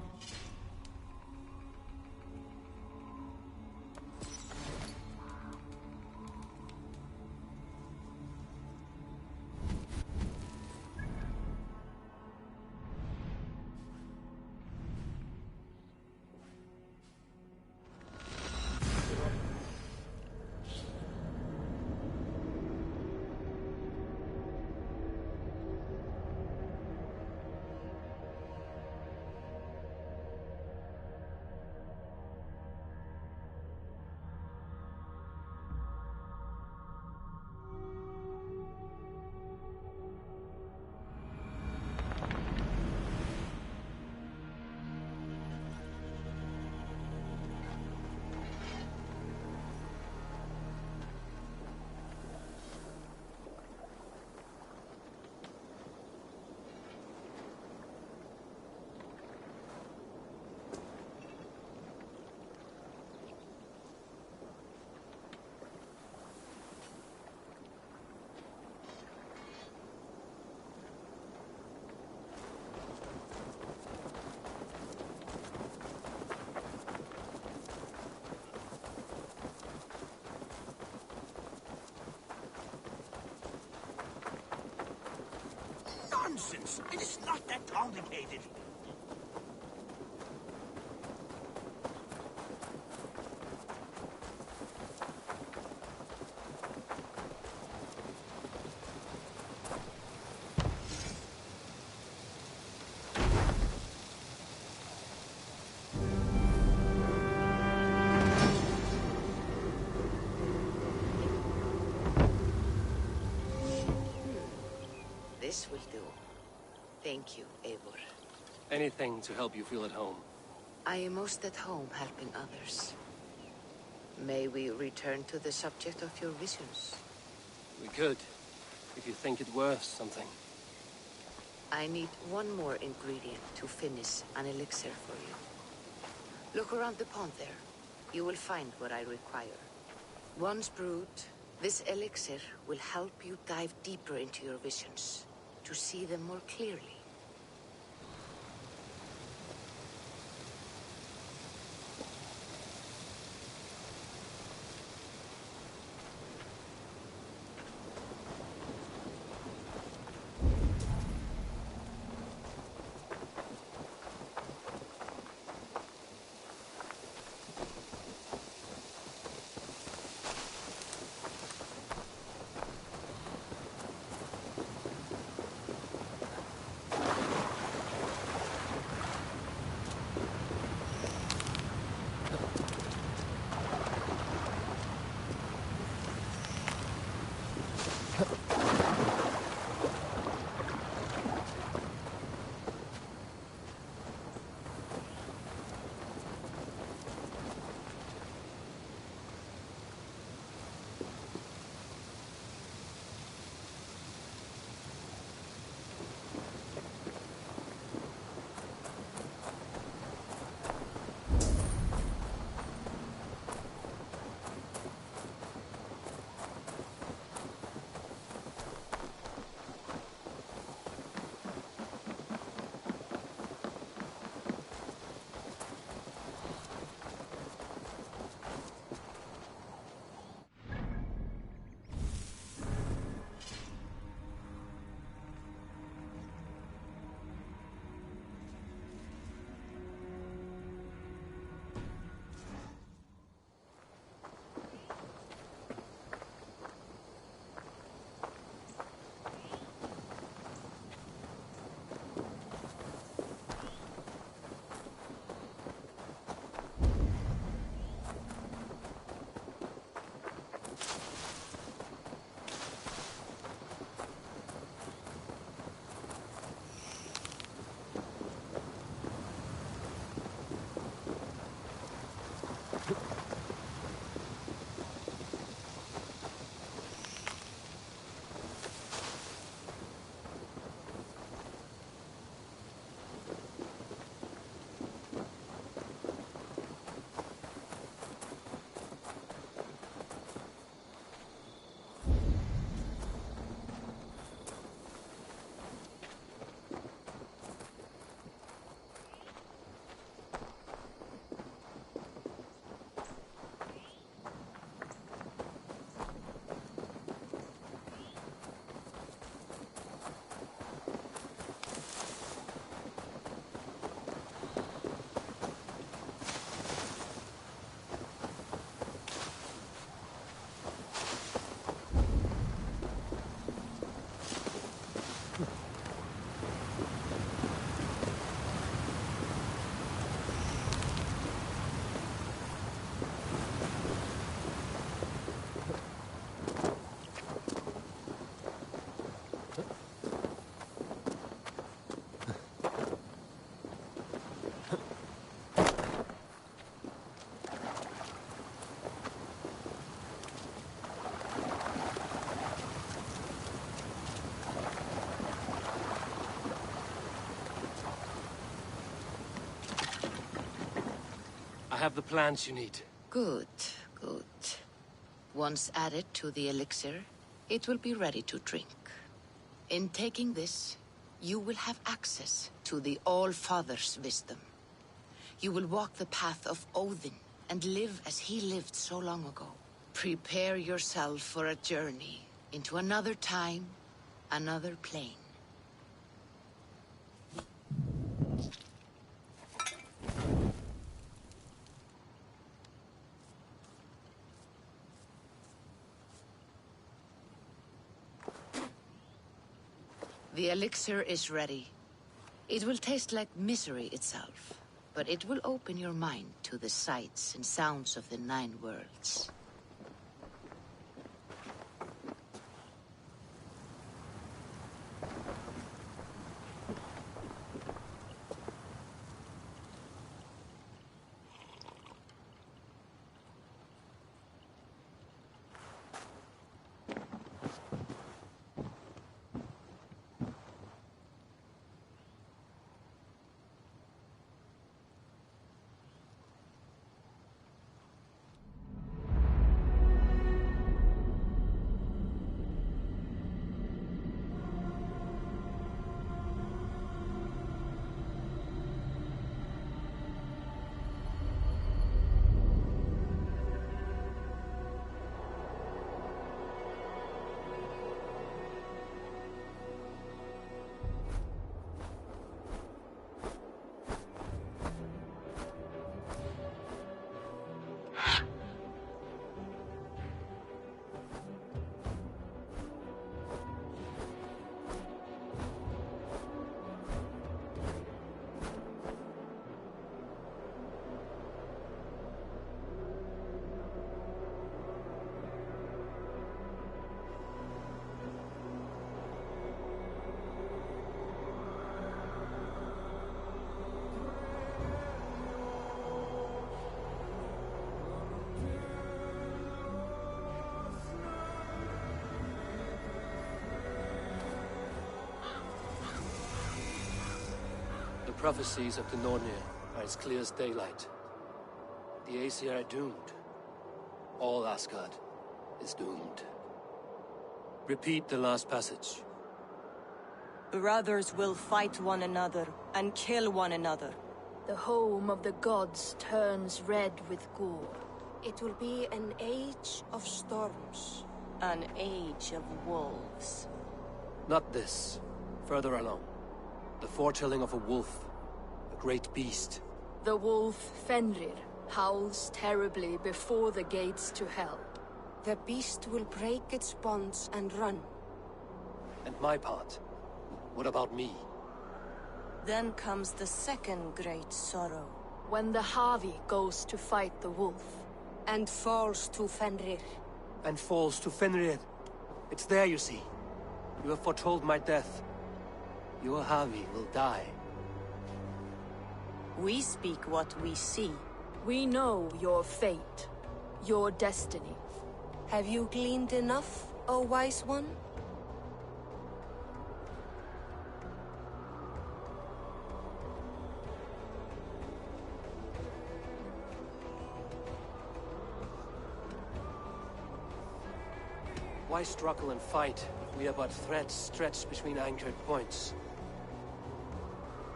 nonsense. It is not that complicated. This will do. Thank you, Eivor. Anything to help you feel at home. I am most at home helping others. May we return to the subject of your visions? We could, if you think it worth something. I need one more ingredient to finish an elixir for you. Look around the pond there. You will find what I require. Once brewed, this elixir will help you dive deeper into your visions, to see them more clearly. I have the plants you need. Good, good. Once added to the elixir, it will be ready to drink. In taking this, you will have access to the All-Father's wisdom. You will walk the path of Odin and live as he lived so long ago. Prepare yourself for a journey into another time, another plane. The elixir is ready. It will taste like misery itself, but it will open your mind to the sights and sounds of the 9 worlds. The prophecies of the Nornir are as clear as daylight. The Aesir are doomed. All Asgard is doomed. Repeat the last passage. Brothers will fight one another and kill one another. The home of the gods turns red with gore. It will be an age of storms. An age of wolves. Not this. Further along. The foretelling of a wolf. A great beast. The wolf Fenrir howls terribly before the gates to hell. The beast will break its bonds and run. And my part? What about me? Then comes the second great sorrow. When the Havi goes to fight the wolf. And falls to Fenrir. And falls to Fenrir. It's there, you see. You have foretold my death. Your Havi will die. We speak what we see. We know your fate. Your destiny. Have you gleaned enough, O wise one? Why struggle and fight if we are but threads stretched between anchored points?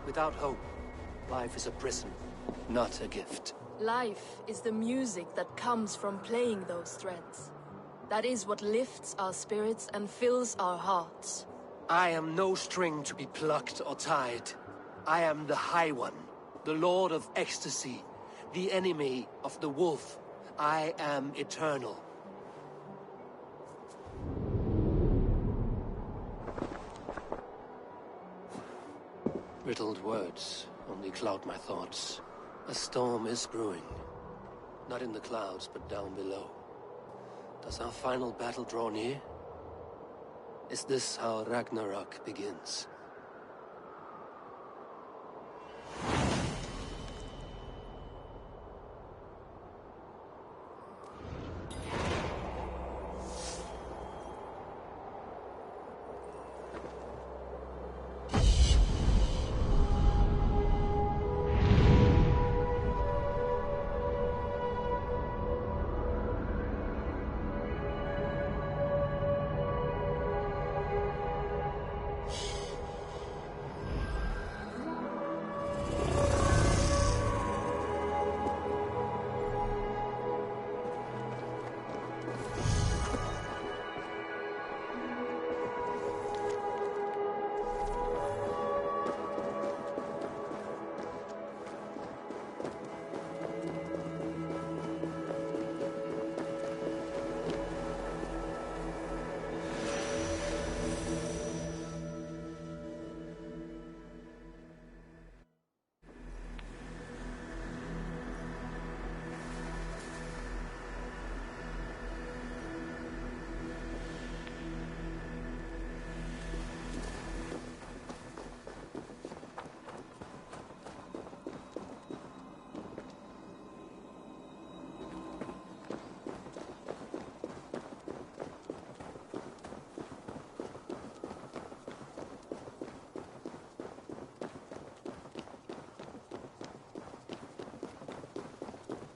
Without hope, life is a prison, not a gift. Life is the music that comes from playing those threads. That is what lifts our spirits and fills our hearts. I am no string to be plucked or tied. I am the High One, the Lord of Ecstasy, the enemy of the Wolf. I am eternal. Riddled words only cloud my thoughts. A storm is brewing. Not in the clouds, but down below. Does our final battle draw near? Is this how Ragnarok begins?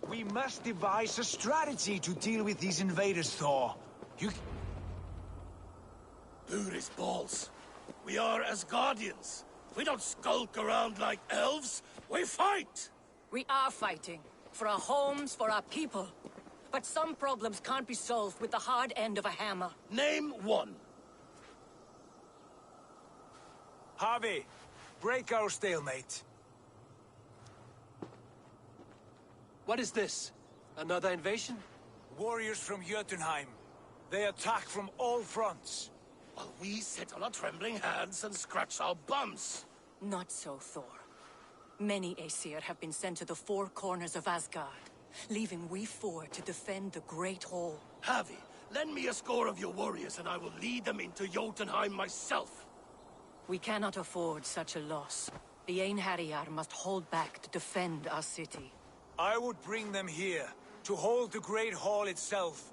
We must devise a strategy to deal with these invaders, Thor. You... Booty's balls. We are Asgardians. We don't skulk around like elves. We fight! We are fighting. For our homes, for our people. But some problems can't be solved with the hard end of a hammer. Name one. Harvey, break our stalemate. What is this? Another invasion? Warriors from Jotunheim. They attack from all fronts. While we sit on our trembling hands and scratch our bums. Not so, Thor. Many Aesir have been sent to the four corners of Asgard, leaving we four to defend the Great Hall. Harvey, lend me a score of your warriors and I will lead them into Jotunheim myself. We cannot afford such a loss. The Einherjar must hold back to defend our city. I would bring them here, to hold the Great Hall itself.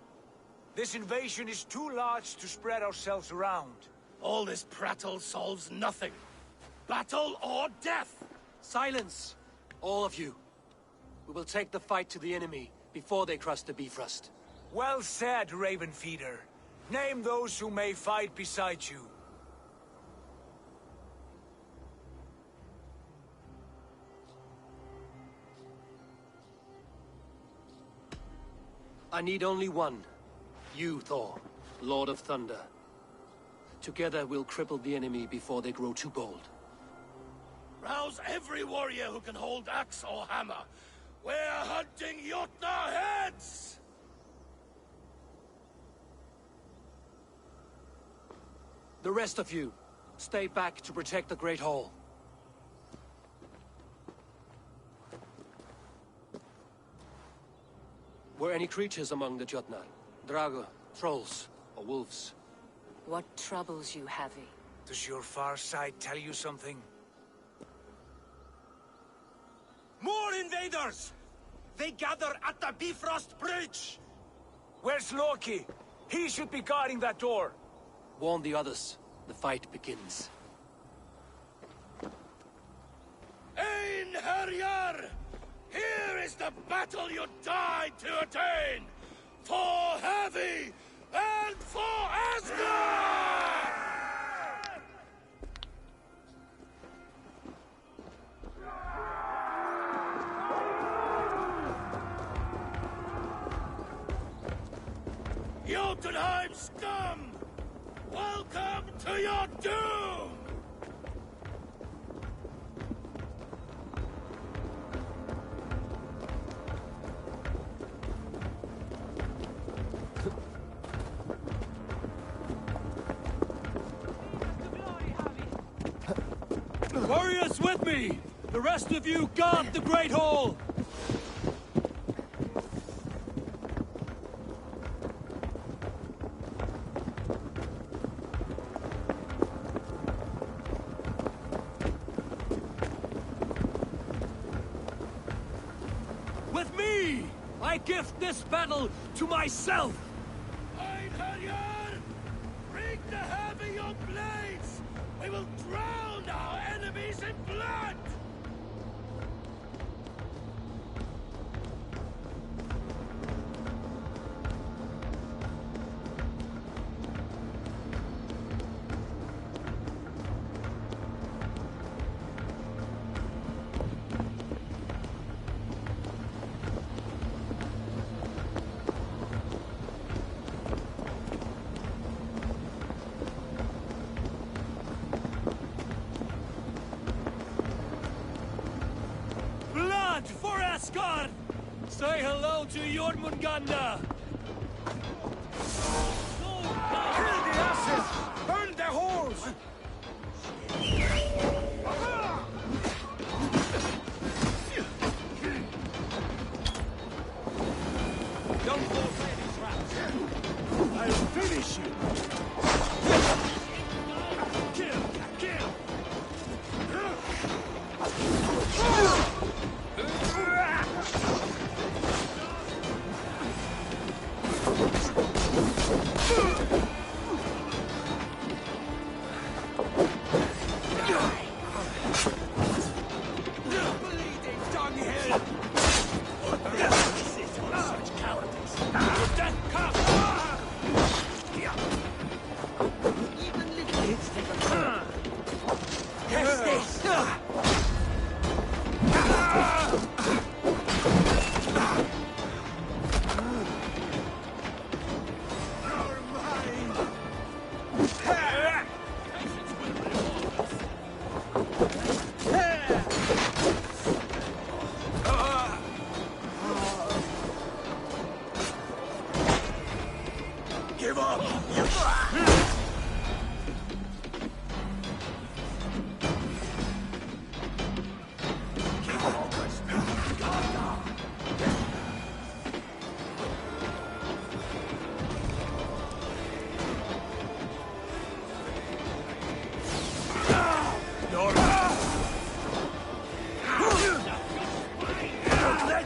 This invasion is too large to spread ourselves around. All this prattle solves nothing. Battle or death! Silence! All of you. We will take the fight to the enemy before they cross the Bifrost. Well said, Ravenfeeder. Name those who may fight beside you. I need only one. You, Thor, Lord of Thunder. Together we'll cripple the enemy before they grow too bold. Rouse every warrior who can hold axe or hammer. We're hunting Jotnar heads! The rest of you, stay back to protect the Great Hall. Were any creatures among the Jotnar? Drago, trolls, or wolves? What troubles you, Havi? Does your far side tell you something? More invaders! They gather at the Bifrost Bridge! Where's Loki? He should be guarding that door. Warn the others. The fight begins. Einherjar! Here is the battle you died to attain! For Havi and for Asgard! Jotunheim scum! Welcome to your doom! Warriors with me! The rest of you guard the Great Hall! With me! I gift this battle to myself! Einherjar! Bring the heavy your blades! We will drown our enemies in blood! For Asgard! Say hello to Jormungandr! Kill the asses! Burn their halls! Don't fall for any traps! I'll finish you! Kill! Kill! Bleeding dunghill!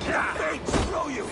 Fates throw you!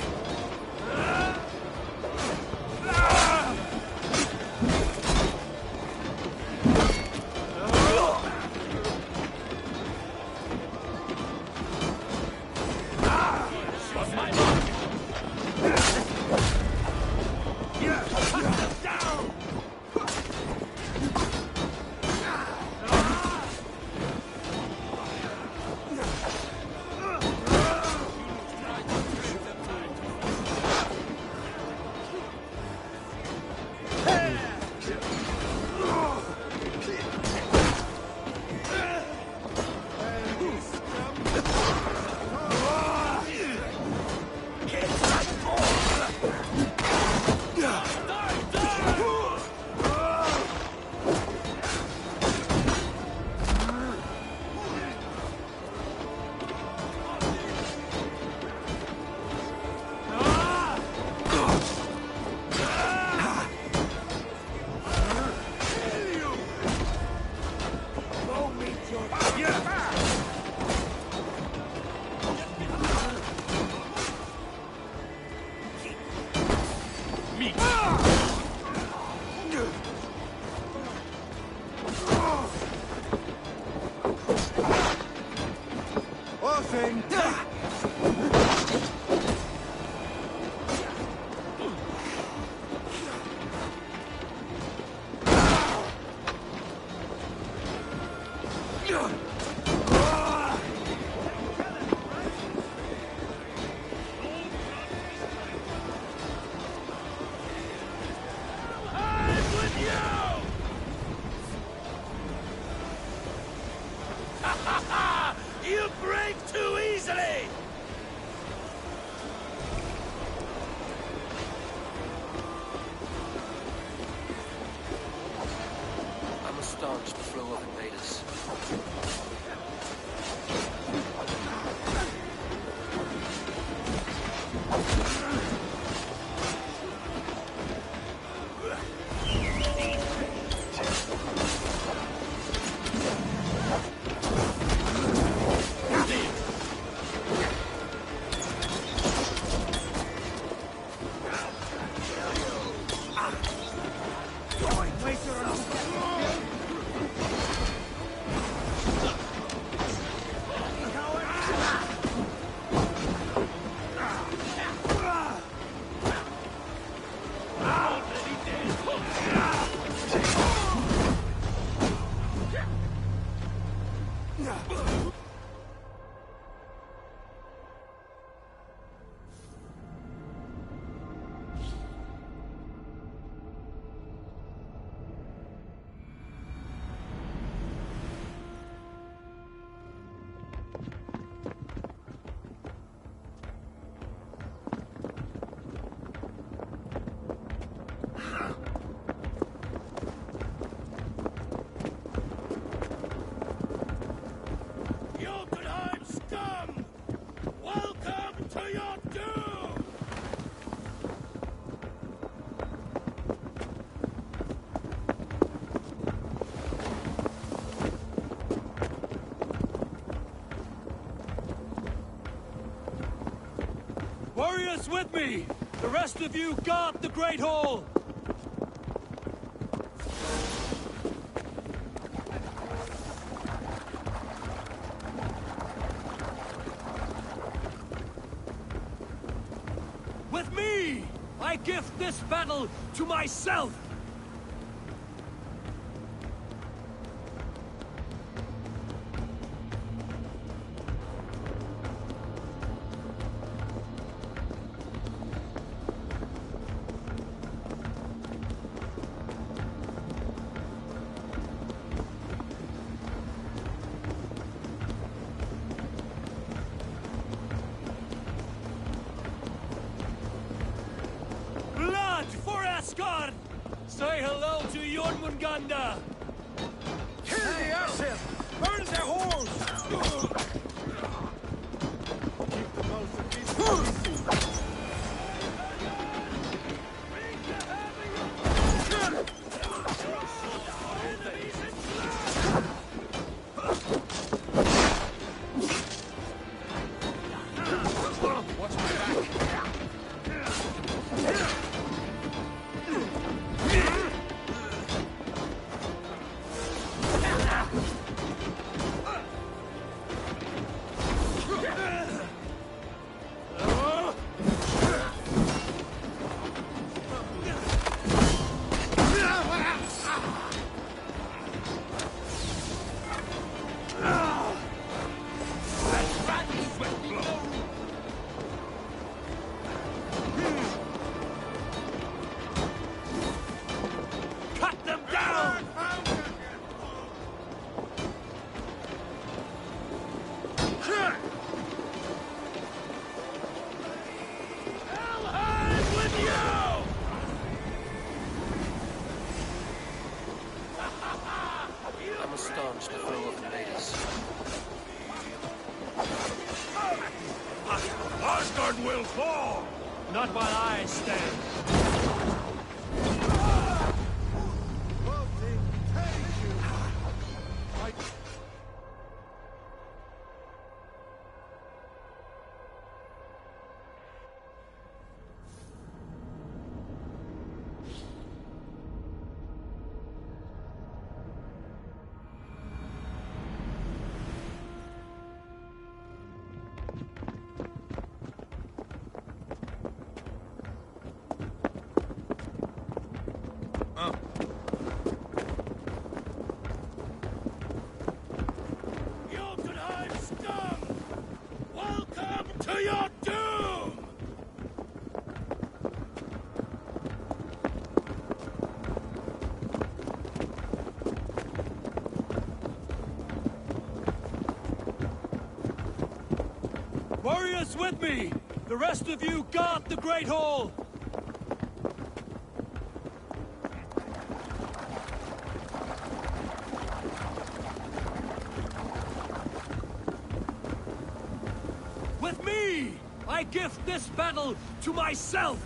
You break too easily! I must staunch the flow of invaders. Warriors with me! The rest of you guard the Great Hall! With me! I gift this battle to myself! Say hello to Jormungandr! Kill the Asher! Burn their horns! Keep the mouth of these Watch Asgard will fall! Not while I stand. Jotunheim scum! Welcome to your doom! Warriors with me! The rest of you guard the Great Hall! With me! I gift this battle to myself!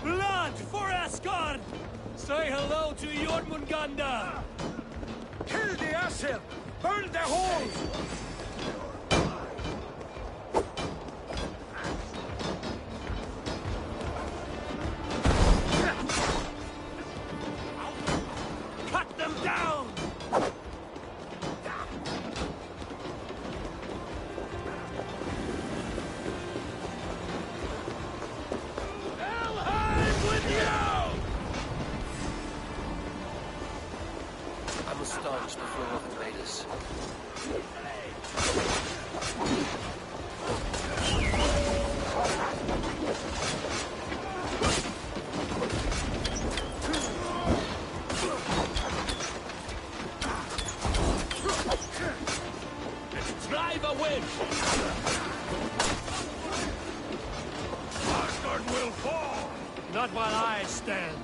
Blood for Asgard! Say hello to Jormungandr! Kill the Aesir! Burn the halls! Cut them down! Helheim with you! I must staunch the flow of invaders. Drive a win! Asgard will fall! Not while I stand.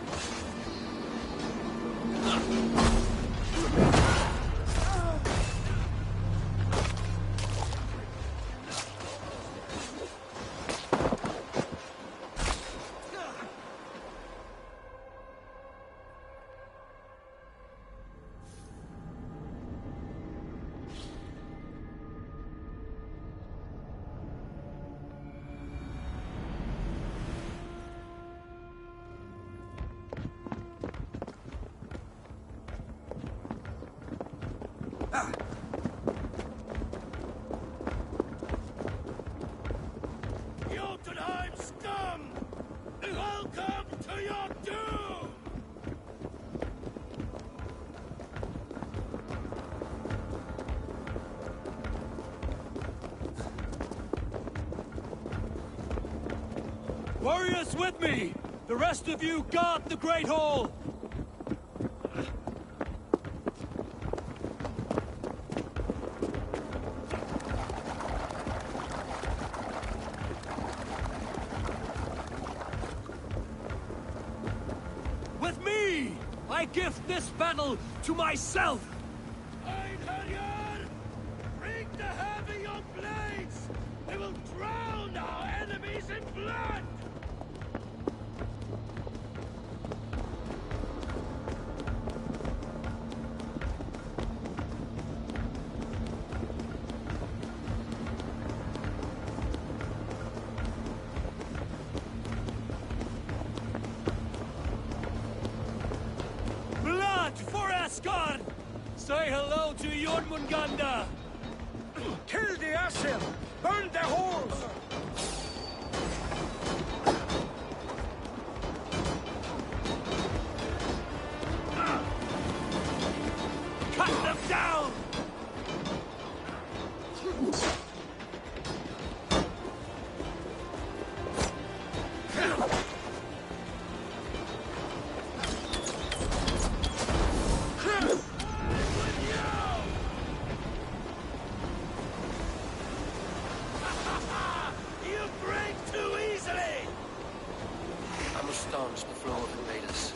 Jotunheim scum! Welcome to your doom! Warriors with me! The rest of you guard the Great Hall! With me! I gift this battle to myself! Einherjar! Bring the heavy your blades! They will drown our enemies in blood! Blood for Asgard! Say hello to Jormungandr! Kill the Aesir! Burn the halls! Cut them down! staunch the flow of invaders.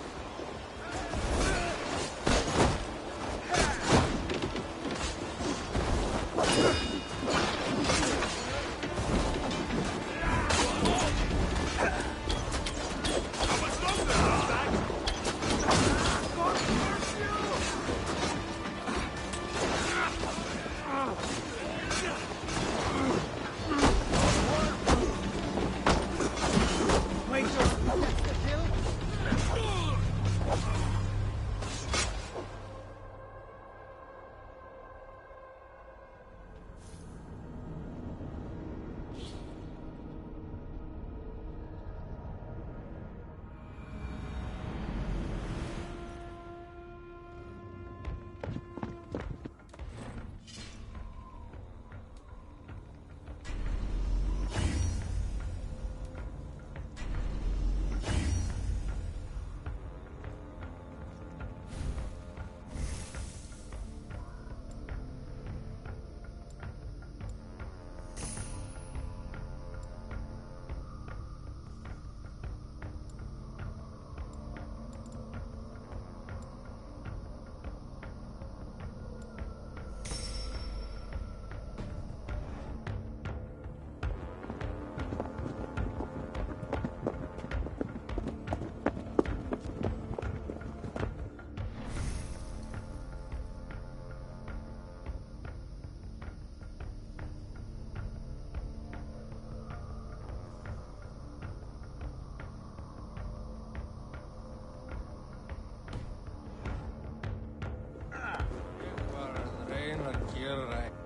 Reina Kirra.